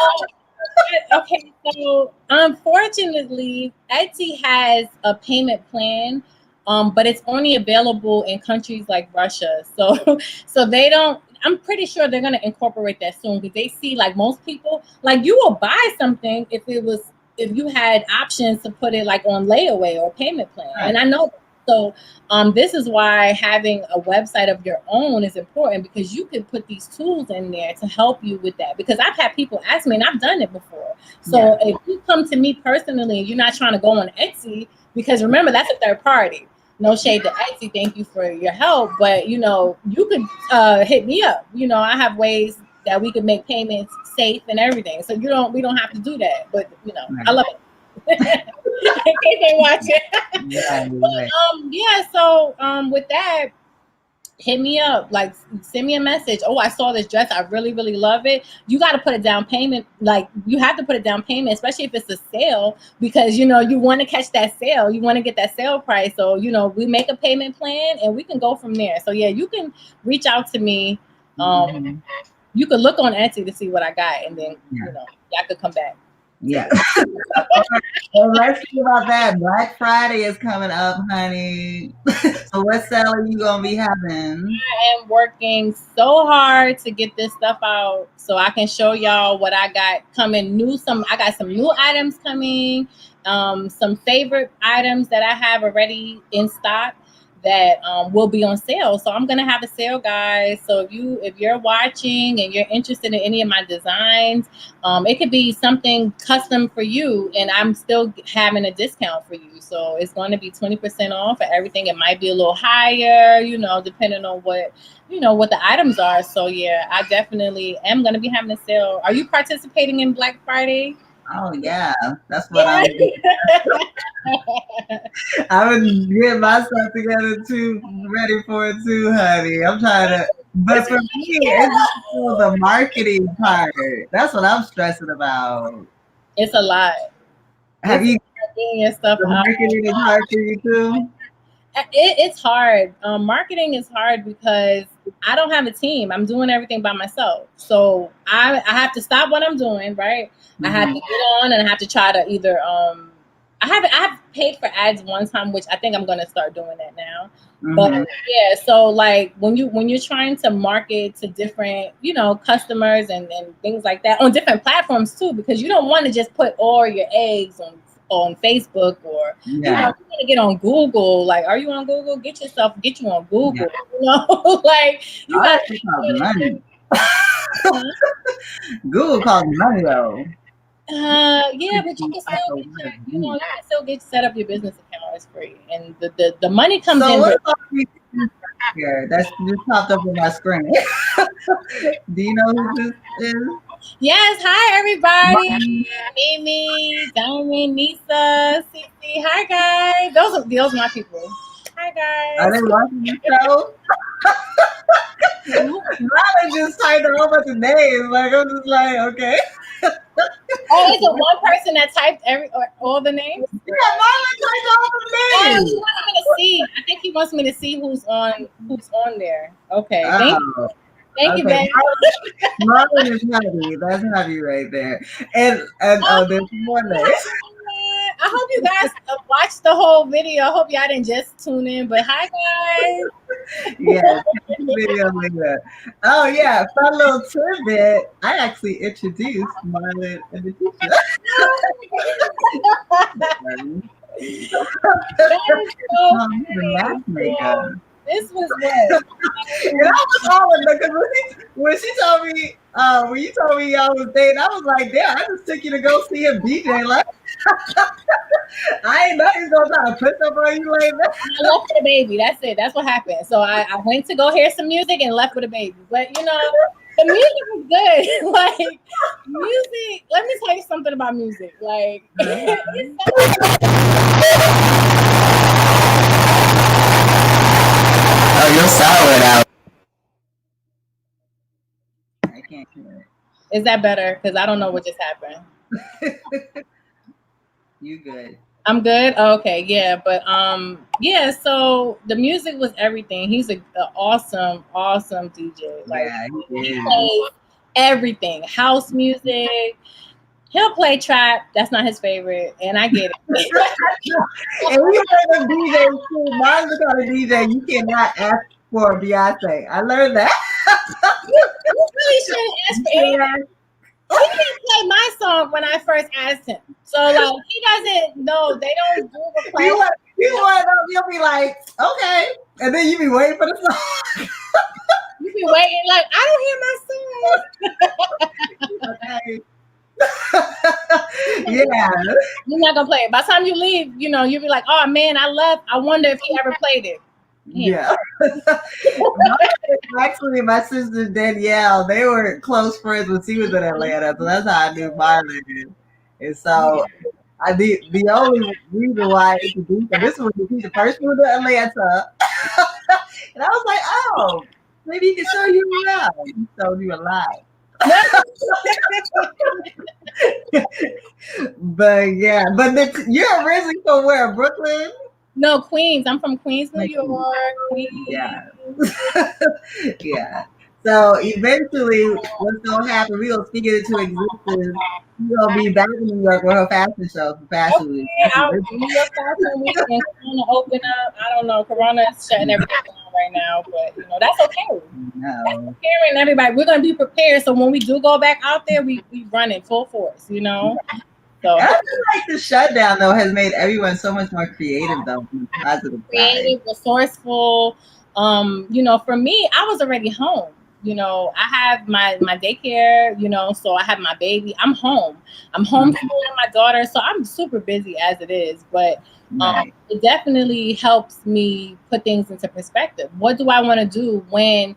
Speaker 2: Okay, so unfortunately, Etsy has a payment plan, but it's only available in countries like Russia. So they don't. I'm pretty sure they're gonna incorporate that soon because they see, like most people, like you will buy something if you had options to put it like on layaway or payment plan, right. And I know. So this is why having a website of your own is important, because you can put these tools in there to help you with that. Because I've had people ask me, and I've done it before. So if you come to me personally, you're not trying to go on Etsy, because remember, that's a third party. No shade to Etsy. Thank you for your help. But, you could hit me up. I have ways that we can make payments safe and everything. So we don't have to do that. But, right. I love it. In case they watch it. So with that, hit me up, like send me a message. Oh, I saw this dress, I really, really love it. You got to put a down payment. Like you have to put a down payment, especially if it's a sale, because you want to catch that sale, you want to get that sale price. So we make a payment plan and we can go from there. So you can reach out to me. You could look on Etsy to see what I got, and then y'all could come back.
Speaker 1: Yeah. Well, let's see about that. Black Friday is coming up, honey. So what sale are you gonna be having?
Speaker 2: I am working so hard to get this stuff out so I can show y'all what I got coming new. I got some new items coming, some favorite items that I have already in stock that will be on sale. So I'm gonna have a sale, guys. So if you're watching and you're interested in any of my designs, it could be something custom for you, and I'm still having a discount for you. So it's going to be 20% off for everything. It might be a little higher, depending on what the items are. So I definitely am going to be having a sale. Are you participating in Black Friday?
Speaker 1: Oh yeah, that's what I'm doing. I would get myself together too, ready for it too, honey. I'm trying to, but for me, it's still the marketing part. That's what I'm stressing about.
Speaker 2: It's a lot.
Speaker 1: Have you
Speaker 2: getting your stuff
Speaker 1: the marketing is hard for you too?
Speaker 2: It's hard. Marketing is hard because I don't have a team. I'm doing everything by myself. So I have to stop what I'm doing, right? I have to get on and I have to try to either I have paid for ads one time, which I think I'm gonna start doing that now. But yeah, so like when you're trying to market to different, customers and things like that on different platforms too, because you don't want to just put all your eggs on Facebook or you want to get on Google. Like, are you on Google? Get you on Google. Like you got
Speaker 1: money. Google calls money though.
Speaker 2: Yeah, but you can still get set up your business account. It's free, and the money comes in.
Speaker 1: What's here? That's just popped up on my screen. Do you know who this is?
Speaker 2: Yes, hi everybody. Mimi, Diamond, Nisa, Cece. Hi guys. Those are my people. Hi guys.
Speaker 1: Are they watching the show? Molly just typed a whole bunch of names. Like I'm just like, okay.
Speaker 2: Oh, is it one person that typed all the names?
Speaker 1: Yeah, Molly typed all the names.
Speaker 2: He wants me to see. I think he wants me to see who's on there. Okay. Thank you, babe.
Speaker 1: Marlon is happy. That's happy right there. And there's more there.
Speaker 2: I hope you guys watched the whole video. I hope y'all didn't just tune in. But hi, guys.
Speaker 1: Yeah, video like that. Oh yeah, fun little tidbit. I actually introduced Marlon and Natisa. The matchmaker.
Speaker 2: This was what.
Speaker 1: And I was calling because when she told me, when you told me y'all was dating, I was like, damn, I just took you to go see him DJ. Like, I ain't know he's gonna try to put stuff on you like that.
Speaker 2: I left with a baby. That's it. That's what happened. So I went to go hear some music and left with a baby. But the music was good. Like music. Let me tell you something about music. Like.
Speaker 1: Oh, you're solid out. I can't hear it.
Speaker 2: Is that better? Because I don't know what just happened.
Speaker 1: You good?
Speaker 2: I'm good. Okay, yeah, but yeah. So the music was everything. He's an awesome DJ. Like he plays everything, house music. He'll play trap. That's not his favorite, and I get it.
Speaker 1: And we heard a DJ too. Mine's the kind of DJ you cannot ask for Beyonce. I learned that.
Speaker 2: You really shouldn't ask for anything. He didn't play my song when I first asked him. So like he doesn't know. They don't do the play.
Speaker 1: You'll be like, okay, and then you be waiting for the song.
Speaker 2: You be waiting like I don't hear my song.
Speaker 1: Okay. Yeah,
Speaker 2: you're not gonna play it. By the time you leave, you'll be like, oh man, I wonder if he ever played it.
Speaker 1: Yeah. Actually, my sister Danielle, they were close friends when she was in Atlanta, so that's how I knew Marlon. And so the only reason why I introduced her, this was the first one to Atlanta. And I was like, oh, maybe he can show you around. He showed you a lot. But yeah, you're originally from where? Brooklyn?
Speaker 2: No, Queens. I'm from Queens, New York. Queens.
Speaker 1: Yeah. Yeah. So eventually, what's gonna happen? We're gonna speak it into existence. We're gonna be back in New York with her fashion show for Fashion Week.
Speaker 2: New York Fashion Week is gonna open up. I don't know. Corona is shutting everything down right now, but that's okay.
Speaker 1: No.
Speaker 2: That's preparing everybody. We're gonna be prepared. So when we do go back out there, we run in full force. So
Speaker 1: I feel like the shutdown though has made everyone so much more creative though, positive.
Speaker 2: Creative, resourceful. For me, I was already home. I have my daycare, so I have my baby. I'm home. I'm homeschooling my daughter, so I'm super busy as it is. But it definitely helps me put things into perspective. What do I want to do when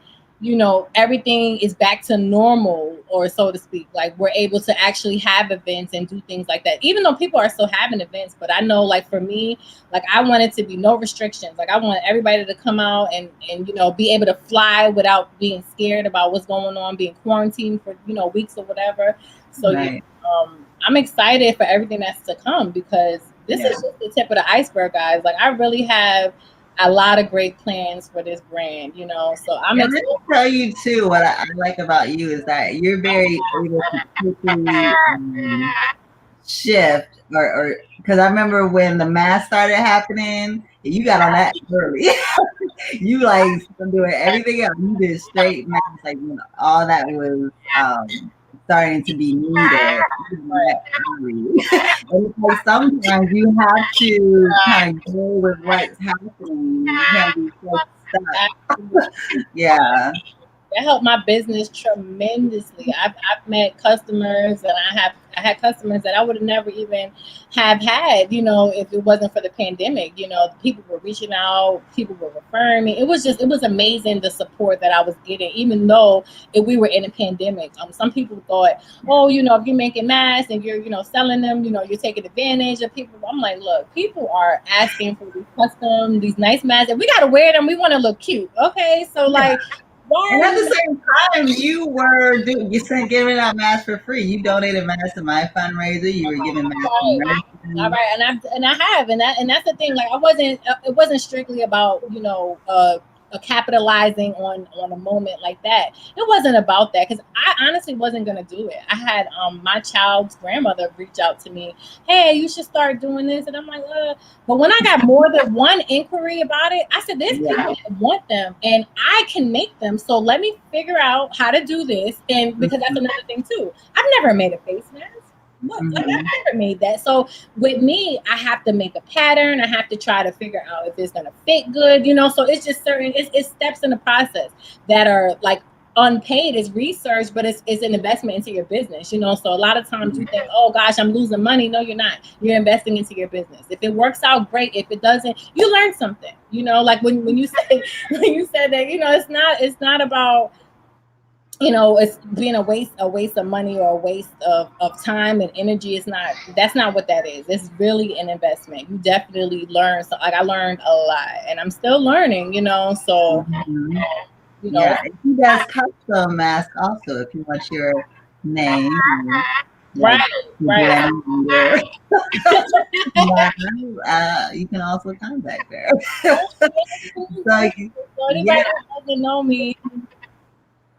Speaker 2: everything is back to normal, or so to speak? Like we're able to actually have events and do things like that, even though people are still having events. But I know, like for me, like I want it to be no restrictions. Like I want everybody to come out and be able to fly without being scared about what's going on, being quarantined for weeks or whatever. So I'm excited for everything that's to come, because this is just the tip of the iceberg, guys. Like I really have a lot of great plans for this brand, you know. So I'm
Speaker 1: And let
Speaker 2: excited.
Speaker 1: me tell you too, what I like about you is that you're very able to quickly shift, or because I remember when the mask started happening, you got on that early. You like doing everything else. You did straight mask, like when all that was starting to be needed. You did that early. And it's like sometimes you have to kind of go with what's happening. You can't be so stuck. Yeah.
Speaker 2: That helped my business tremendously. I've met customers, and I had customers that I would have never even have had, you know, if it wasn't for the pandemic. You know, people were reaching out, people were referring me. It was amazing, the support that I was getting, even though if we were in a pandemic. Some people thought, oh, you know, if you're making masks and you're, you know, selling them, you know, you're taking advantage of people. I'm like, look, people are asking for these custom, these nice masks, and we got to wear them. We want to look cute. Okay, so like, why
Speaker 1: And
Speaker 2: are
Speaker 1: at the
Speaker 2: you?
Speaker 1: same time, you sent giving out masks for free. You donated masks to my fundraiser. You were giving masks to
Speaker 2: Right. All
Speaker 1: nurses.
Speaker 2: right, and I have, and that's the thing. Like, I wasn't. It wasn't strictly about, you know, capitalizing on a moment like that. It wasn't about that, because I honestly wasn't gonna do it. I had my child's grandmother reach out to me. Hey, you should start doing this, and I'm like, But when I got more than one inquiry about it, I said, there's
Speaker 1: Yeah.
Speaker 2: people that want them, and I can make them. So let me figure out how to do this, and because that's another thing too. I've never made a face mask. What? Like, I've
Speaker 1: Mm-hmm.
Speaker 2: never made that. So with me, I have to make a pattern. I have to try to figure out if it's gonna fit good, you know. So it's just it's steps in the process that are like unpaid. It's research, but it's an investment into your business, you know. So a lot of times you think, oh gosh, I'm losing money. No, you're not. You're investing into your business. If it works out, great. If it doesn't, you learn something, you know. Like when you say when you said that, you know, it's not about, you know, it's being a waste of money or a waste of time and energy. It's not. That's not what that is. It's really an investment. You definitely learn. So like, I learned a lot, and I'm still learning, you know. So
Speaker 1: Mm-hmm.
Speaker 2: you know.
Speaker 1: Yeah, and he does custom masks also. If you want your name,
Speaker 2: Right,
Speaker 1: like
Speaker 2: right.
Speaker 1: brand your mask, you can also contact her. So
Speaker 2: So
Speaker 1: yeah,
Speaker 2: anybody who doesn't know me,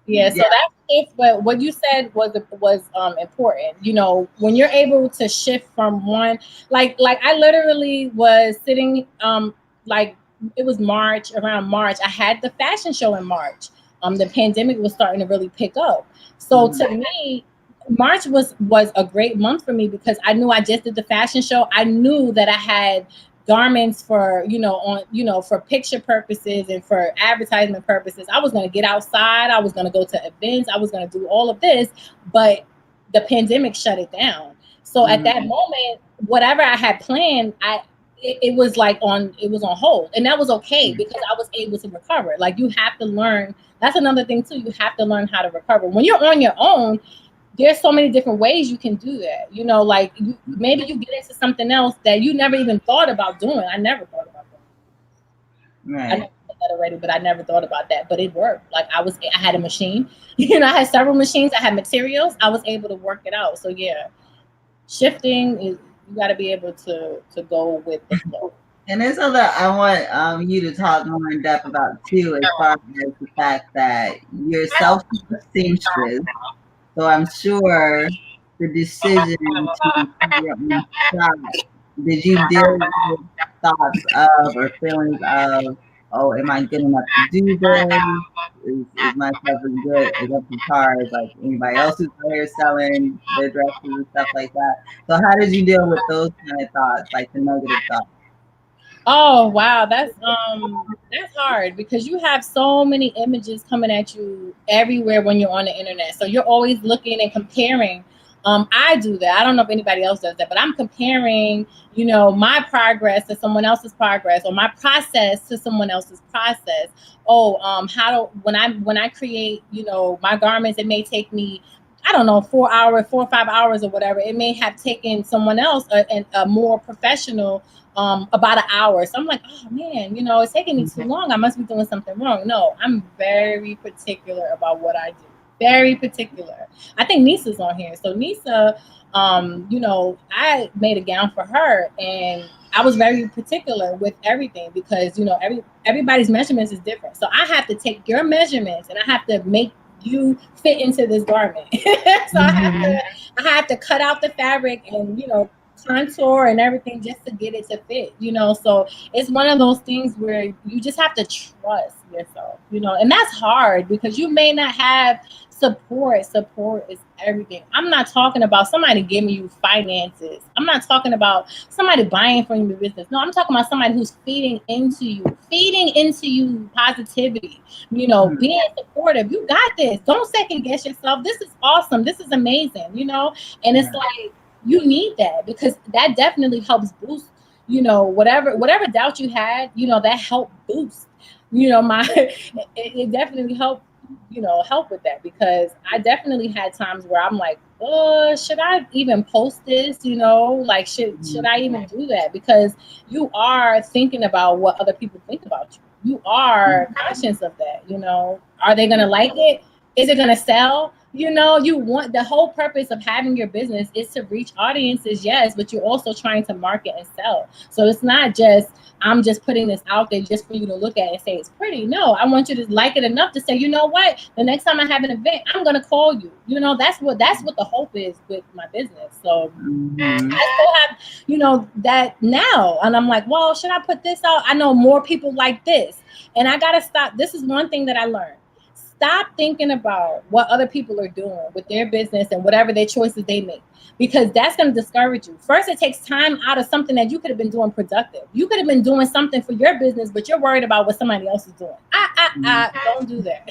Speaker 2: yeah. So
Speaker 1: yeah.
Speaker 2: that's it. But what you said was important. You know, when you're able to shift from one, like I literally was sitting like, it was March, around March. I had the fashion show in March. The pandemic was starting to really pick up. So
Speaker 1: Mm-hmm.
Speaker 2: to me, March was a great month for me, because I knew I just did the fashion show. I knew that I had garments for, you know, on, you know, for picture purposes and for advertisement purposes. I was going to get outside, I was going to go to events, I was going to do all of this, but the pandemic shut it down. So at that
Speaker 1: Mm-hmm.
Speaker 2: moment, whatever I had planned, it was like it was on hold, and that was okay, because I was able to recover. Like, you have to learn. That's another thing too. You have to learn how to recover when you're on your own. There's so many different ways you can do that. You know, like, maybe you get into something else that you never even thought about doing. I never thought about that. I
Speaker 1: Right.
Speaker 2: know that already, but I never thought about that. But it worked. Like, I had a machine. You know, I had several machines. I had materials. I was able to work it out. So yeah, shifting is, you got to be able to go with the flow.
Speaker 1: And there's other I want you to talk more in depth about too, as far as the fact that you're self seamstress. So I'm sure the decision to have your own shop, did you deal with thoughts of or feelings of, oh, am I good enough to do this? Is myself as good as up to par as like anybody else who's out here selling their dresses and stuff like that? So how did you deal with those kind of thoughts, like the negative thoughts?
Speaker 2: Oh wow, that's hard, because you have so many images coming at you everywhere when you're on the internet. So you're always looking and comparing. I do that. I don't know if anybody else does that, but I'm comparing, you know, my progress to someone else's progress, or my process to someone else's process. Oh, when I create, you know, my garments, it may take me, I don't know, 4 hours, 4 or 5 hours or whatever. It may have taken someone else, a more professional, about an hour. So I'm like, oh man, you know, it's taking me too long. I must be doing something wrong. No, I'm very particular about what I do. Very particular. I think Nisa's on here. So Nisa, I made a gown for her, and I was very particular with everything because everybody's measurements is different. So I have to take your measurements and I have to make you fit into this garment. So I have to cut out the fabric and contour and everything just to get it to fit. So it's one of those things where you just have to trust yourself, and that's hard because you may not have support is everything. I'm not talking about somebody giving you finances. I'm not talking about somebody buying from your business. No, I'm talking about somebody who's feeding into you positivity, being supportive. You got this. Don't second guess yourself. This is awesome. This is amazing. And it's like you need that because that definitely helps boost, whatever doubt you had, that helped boost, my it definitely help with that because I definitely had times where I'm like, oh, should I even post this? Like should I even do that? Because you are thinking about what other people think about you. You are conscious of that. Are they gonna like it? Is it gonna sell? You want the whole purpose of having your business is to reach audiences, yes, but you're also trying to market and sell. So it's not just I'm just putting this out there just for you to look at and say it's pretty. No, I want you to like it enough to say, you know what? The next time I have an event, I'm gonna call you. That's what the hope is with my business. So I still have, that now. And I'm like, well, should I put this out? I know more people like this. And I gotta stop. This is one thing that I learned. Stop thinking about what other people are doing with their business and whatever their choices they make, because that's going to discourage you. First, it takes time out of something that you could have been doing productive. You could have been doing something for your business, but you're worried about what somebody else is doing. Don't do that.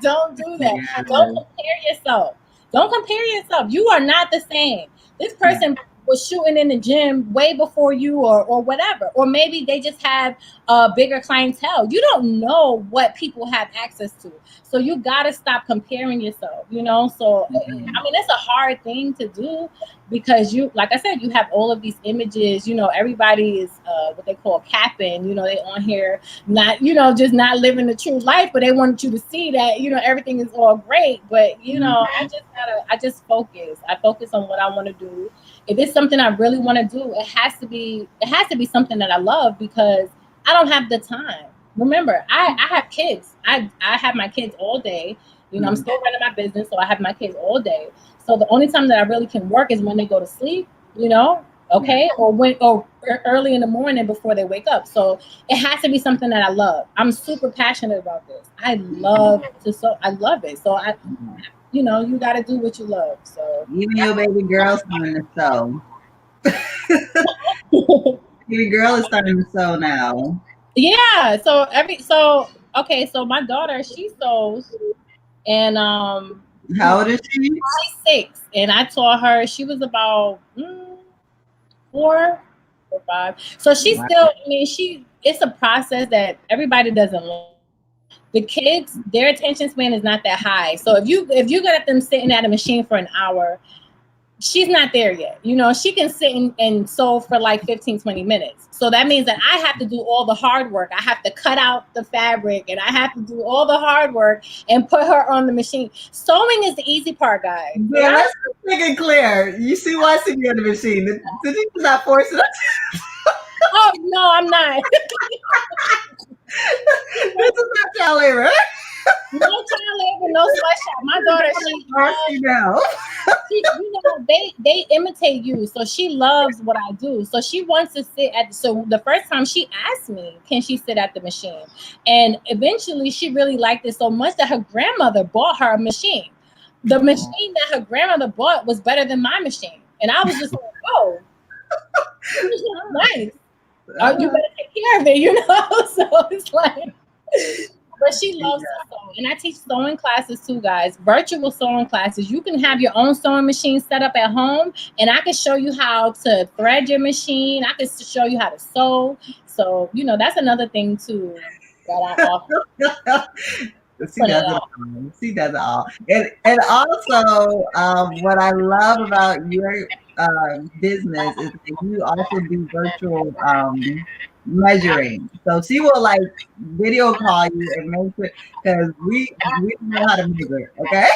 Speaker 2: Don't do that. Don't compare yourself. Don't compare yourself. You are not the same. This person was shooting in the gym way before you or whatever. Or maybe they just have a bigger clientele. You don't know what people have access to. So you got to stop comparing yourself, So, I mean, it's a hard thing to do because like I said, you have all of these images, everybody is what they call capping, they on here, not, just not living the true life, but they want you to see that, everything is all great. But, I just focus. I focus on what I want to do. If it's something I really want to do, it has to be something that I love because I don't have the time. Remember, I have kids. I have my kids all day. I'm still running my business, so I have my kids all day. So the only time that I really can work is when they go to sleep, okay, or early in the morning before they wake up. So it has to be something that I love. I'm super passionate about this. I love to sew. I love it. So you got to do what you love. So
Speaker 1: even your baby girl's starting to sew. Baby girl is starting to sew now.
Speaker 2: Yeah. Okay. So my daughter, she sews, and
Speaker 1: How old is she?
Speaker 2: she's 6, and I taught her. She was about 4 or 5. So she's still. I mean, it's a process that everybody doesn't learn. The kids, their attention span is not that high. So if you got them sitting at a machine for an hour, she's not there yet. She can sit and sew for like 15, 20 minutes. So that means that I have to do all the hard work. I have to cut out the fabric and I have to do all the hard work and put her on the machine. Sewing is the easy part, guys.
Speaker 1: Yeah, let's make it clear. You see why sitting on the machine. Did you not force it?
Speaker 2: Oh, no, I'm not.
Speaker 1: This is not child labor.
Speaker 2: No child labor, no sweatshop. My daughter, they imitate you. So she loves what I do. So she wants to sit so the first time she asked me, can she sit at the machine? And eventually she really liked it so much that her grandmother bought her a machine. The machine that her grandmother bought was better than my machine. And I was just like, oh, nice. You better take care of it, So it's like, but she loves sewing. And I teach sewing classes too, guys. Virtual sewing classes. You can have your own sewing machine set up at home, and I can show you how to thread your machine. I can show you how to sew. So, that's another thing too that I offer.
Speaker 1: She does it all. And also, what I love about your business is that you also do virtual measuring. So she will like video call you and make sure, because we don't know how to measure. Okay,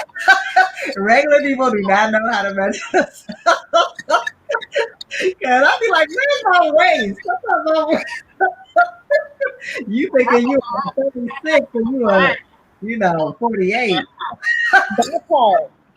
Speaker 1: regular people do not know how to measure. Cause I'll be like, where's my waist? Sometimes you thinking you are 36 and you are, 48.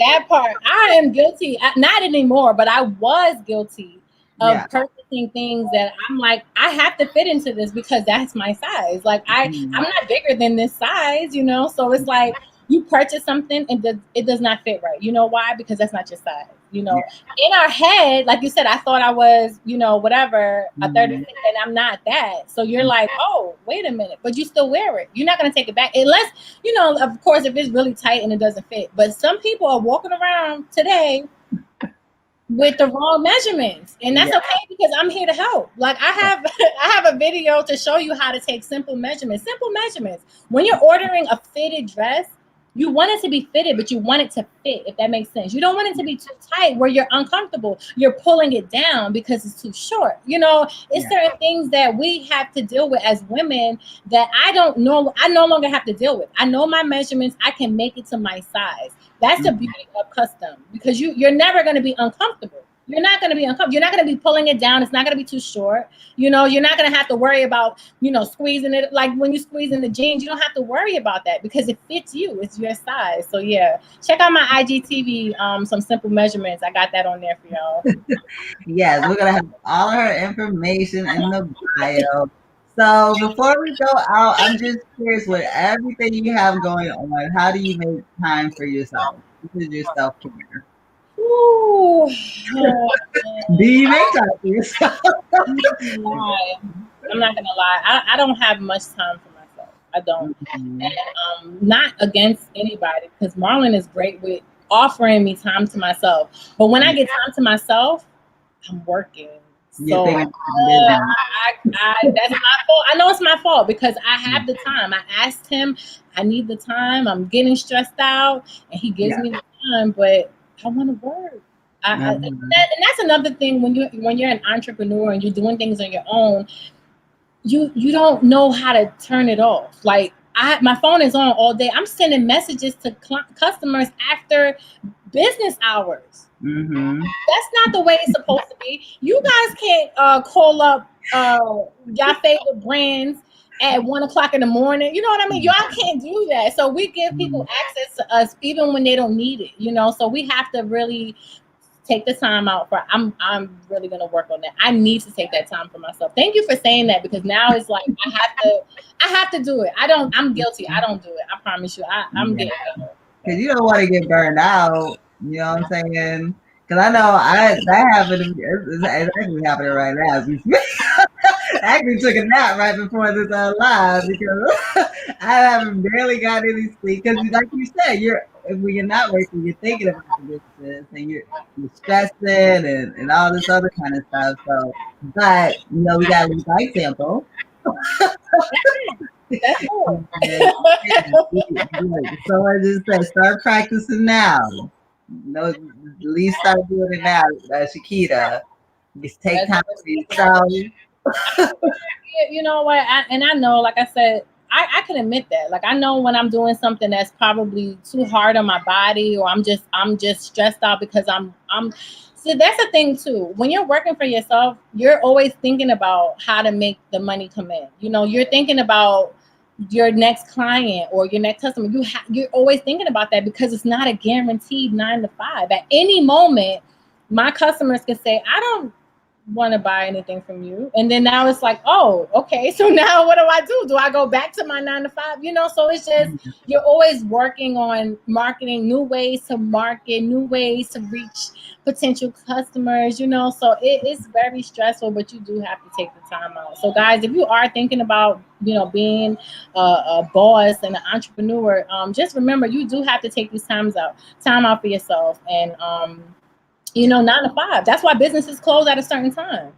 Speaker 2: That part, I am guilty. Not anymore, but I was guilty of
Speaker 1: Yeah.
Speaker 2: purchasing things that I'm like, I have to fit into this because that's my size. Like I'm not bigger than this size, So it's like you purchase something and it does not fit right. You know why? Because that's not your size. In our head, like you said, I thought I was, whatever, a 36, and I'm not that. So you're like, oh, wait a minute, but you still wear it. You're not going to take it back unless, of course, if it's really tight and it doesn't fit. But some people are walking around today with the wrong measurements, and that's okay because I'm here to help. Like I have a video to show you how to take simple measurements. When you're ordering a fitted dress, you want it to be fitted, but you want it to fit, if that makes sense. You don't want it to be too tight where you're uncomfortable. You're pulling it down because it's too short. It's certain things that we have to deal with as women that I no longer have to deal with. I know my measurements. I can make it to my size. That's the beauty of custom, because you're never going to be uncomfortable. You're not going to be uncomfortable. You're not going to be pulling it down. It's not going to be too short. You're not going to have to worry about, squeezing it. Like when you squeeze in the jeans, you don't have to worry about that because it fits you. It's your size. So yeah, check out my IGTV, some simple measurements. I got that on there for y'all.
Speaker 1: Yes, we're going to have all her information in the bio. So before we go out, I'm just curious, with everything you have going on, how do you make time for yourself? This is your self-care.
Speaker 2: Ooh.
Speaker 1: Do you make time for yourself?
Speaker 2: I'm not gonna lie. I don't have much time for myself. I don't. And not against anybody, because Marlon is great with offering me time to myself. But when I get time to myself, I'm working. So that's my fault. I know it's my fault because I have the time. I asked him, I need the time. I'm getting stressed out, and he gives me the time, but I want to work. And that's another thing when you're an entrepreneur and you're doing things on your own, you don't know how to turn it off. Like my phone is on all day. I'm sending messages to customers after business hours. That's not the way it's supposed to be. You guys can't call up your favorite brands at 1:00 in the morning. You know what I mean? Y'all can't do that. So we give people access to us even when they don't need it. So we have to really take the time out for I'm really gonna work on that. I need to take that time for myself. Thank you for saying that, because now it's like I have to do it. I'm guilty. I don't do it. I promise you. I'm getting better.
Speaker 1: Because you don't want to get burned out. You know what I'm saying? Because I know that happened. It's actually happening right now. I actually took a nap right before this live because I haven't barely got any sleep. Because like you said, when you're not working, you're thinking about the business and you're stressing and all this other kind of stuff. So, but we got to lead by example. So I just said, start practicing now. At least start doing it now, Shakita. Just take time for yourself.
Speaker 2: You know what? I know, like I said, I can admit that. Like I know when I'm doing something that's probably too hard on my body, or I'm just stressed out because I'm. So that's the thing too. When you're working for yourself, you're always thinking about how to make the money come in. You're thinking about your next client or your next customer. You're always thinking about that because it's not a guaranteed 9 to 5. At any moment, my customers can say, I don't want to buy anything from you, and then now it's like, oh, okay, so now what do? Do I go back to my 9 to 5? So it's just you're always working on marketing, new ways to market, new ways to reach potential customers, so it's very stressful, but you do have to take the time out. So guys, if you are thinking about being a boss and an entrepreneur, just remember you do have to take these time out for yourself, and 9 to 5. That's why businesses close at a certain time.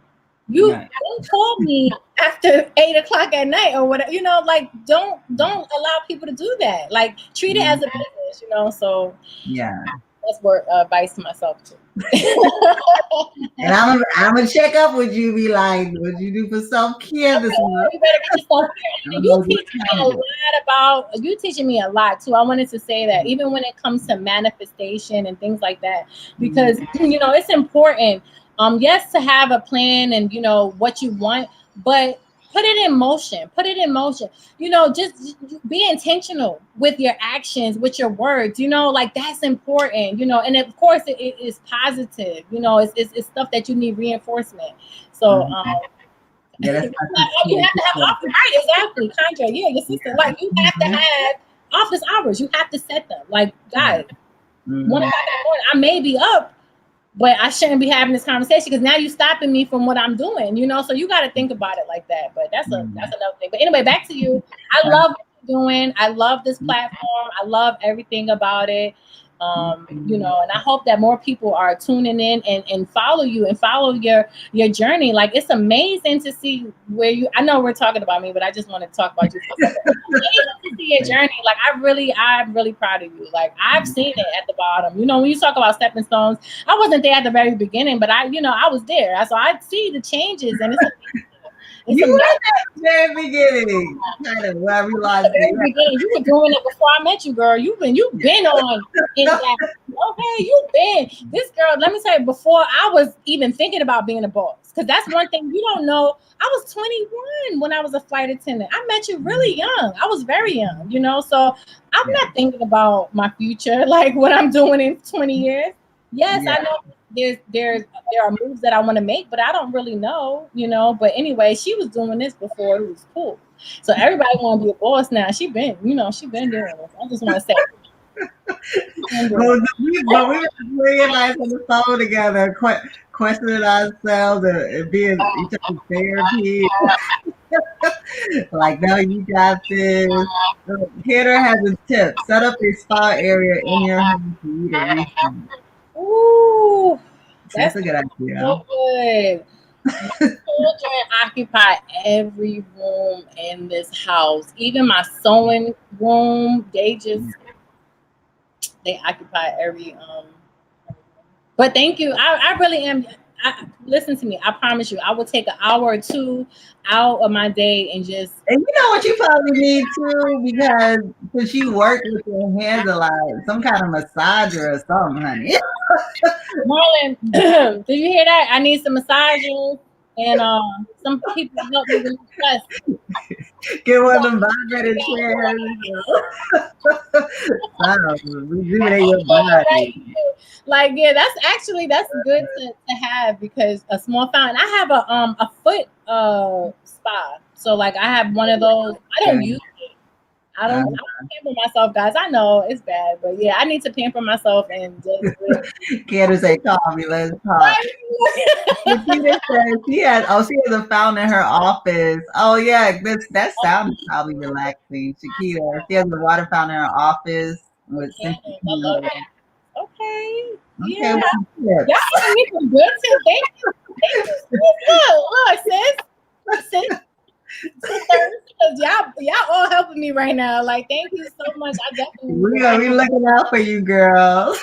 Speaker 2: You don't call me after 8:00 at night or whatever. Like don't allow people to do that. Like treat it as a business. So
Speaker 1: yeah.
Speaker 2: That's word advice to myself too.
Speaker 1: And I'm gonna check up with you. Be like, what you do for self care this month?
Speaker 2: You better get yourself here. You teaching me a lot too. I wanted to say that even when it comes to manifestation and things like that, because it's important. Yes, to have a plan and what you want, but put it in motion. Just be intentional with your actions, with your words. Like that's important. And of course, it is positive. It's stuff that you need reinforcement. So,
Speaker 1: yeah, that's
Speaker 2: you have to have office, right? Exactly, Condra. Yeah, your sister. Like you have to have office hours. You have to set them. Like, guys, 1 o'clock in the morning, I may be up, but I shouldn't be having this conversation because now you're stopping me from what I'm doing, So you got to think about it like that. But that's another thing. But anyway, back to you. I love what you're doing. I love this platform. I love everything about it. And I hope that more people are tuning in and follow you and follow your journey. Like it's amazing to see where I know we're talking about me, but I just want to talk about you. It's amazing to see your journey. Like I'm really proud of you. Like I've seen it at the bottom. When you talk about stepping stones, I wasn't there at the very beginning, but I was there. So I see the changes and
Speaker 1: you were at the very beginning. Kind of where I realized
Speaker 2: you were doing it before I met you, girl. You've been on N-Dowd. Okay, you've been this girl. Let me say, before I was even thinking about being a boss, because that's one thing you don't know. I was 21 when I was a flight attendant. I met you really young. I was very young, So I'm not thinking about my future, like what I'm doing in 20 years. Yes, I know. There are moves that I want to make, but I don't really know, But anyway, she was doing this before it was cool. So everybody want to be a boss now. She been doing this. I just want to say.
Speaker 1: we were really nice on the phone together, questioning ourselves and being each other's therapy. Like, no, you got this. Tanner has a tip. Set up a spa area in your home for you to reach.
Speaker 2: Ooh,
Speaker 1: that's a good idea.
Speaker 2: So good. Children occupy every room in this house. Even my sewing room, they occupy every But thank you. I really am. Listen to me. I promise you, I will take an hour or two out of my day and just.
Speaker 1: And you know what you probably need too, because since you work with your hands a lot, some kind of massager or something, honey.
Speaker 2: Marlon, did you hear that? I need some massagers and some people help me with stress.
Speaker 1: Get one of them vibrating chairs. Rejuvenate your body.
Speaker 2: Like, yeah, that's good to have, because a small fountain. I have a foot spa, so like I have one of those. I don't use it. I don't pamper myself, guys. I know it's bad, but yeah, I need to pamper myself and just.
Speaker 1: Candace say, "Call me, let's talk." She has a fountain in her office. Oh yeah, that sounds probably relaxing. Shakira, she has a water fountain in her office with.
Speaker 2: Okay. Yeah. Y'all giving me some good tips. Thank you. Look, sis. Y'all all helping me right now. Like, thank you so much. I definitely.
Speaker 1: We're gonna be looking out for you, girl.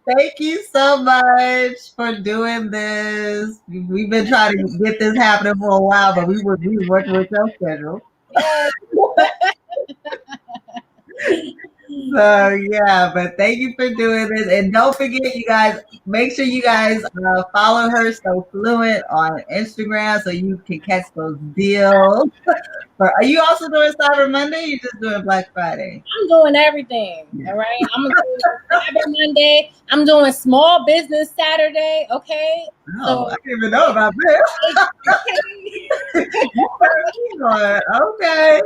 Speaker 1: Thank you so much for doing this. We've been trying to get this happening for a while, but we were working with your schedule. So yeah, but thank you for doing this, and don't forget, you guys, make sure you guys follow her So Fluent on Instagram so you can catch those deals. Are you also doing Cyber Monday? Or you just doing Black Friday?
Speaker 2: I'm doing everything. Yeah. All right, I'm doing Cyber Monday. I'm doing Small Business Saturday. Okay.
Speaker 1: Oh, I didn't even know about this. Okay.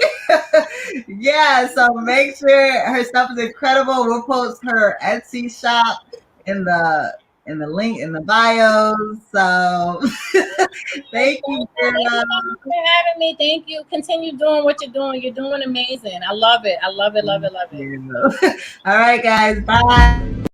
Speaker 1: Yeah, so make sure her stuff is incredible. We'll post her Etsy shop in the link in the bio. So thank you, girl.
Speaker 2: Thank you for having me. Thank you. Continue doing what you're doing. You're doing amazing. I love it. I love it. Love it. Love it.
Speaker 1: All right, guys. Bye.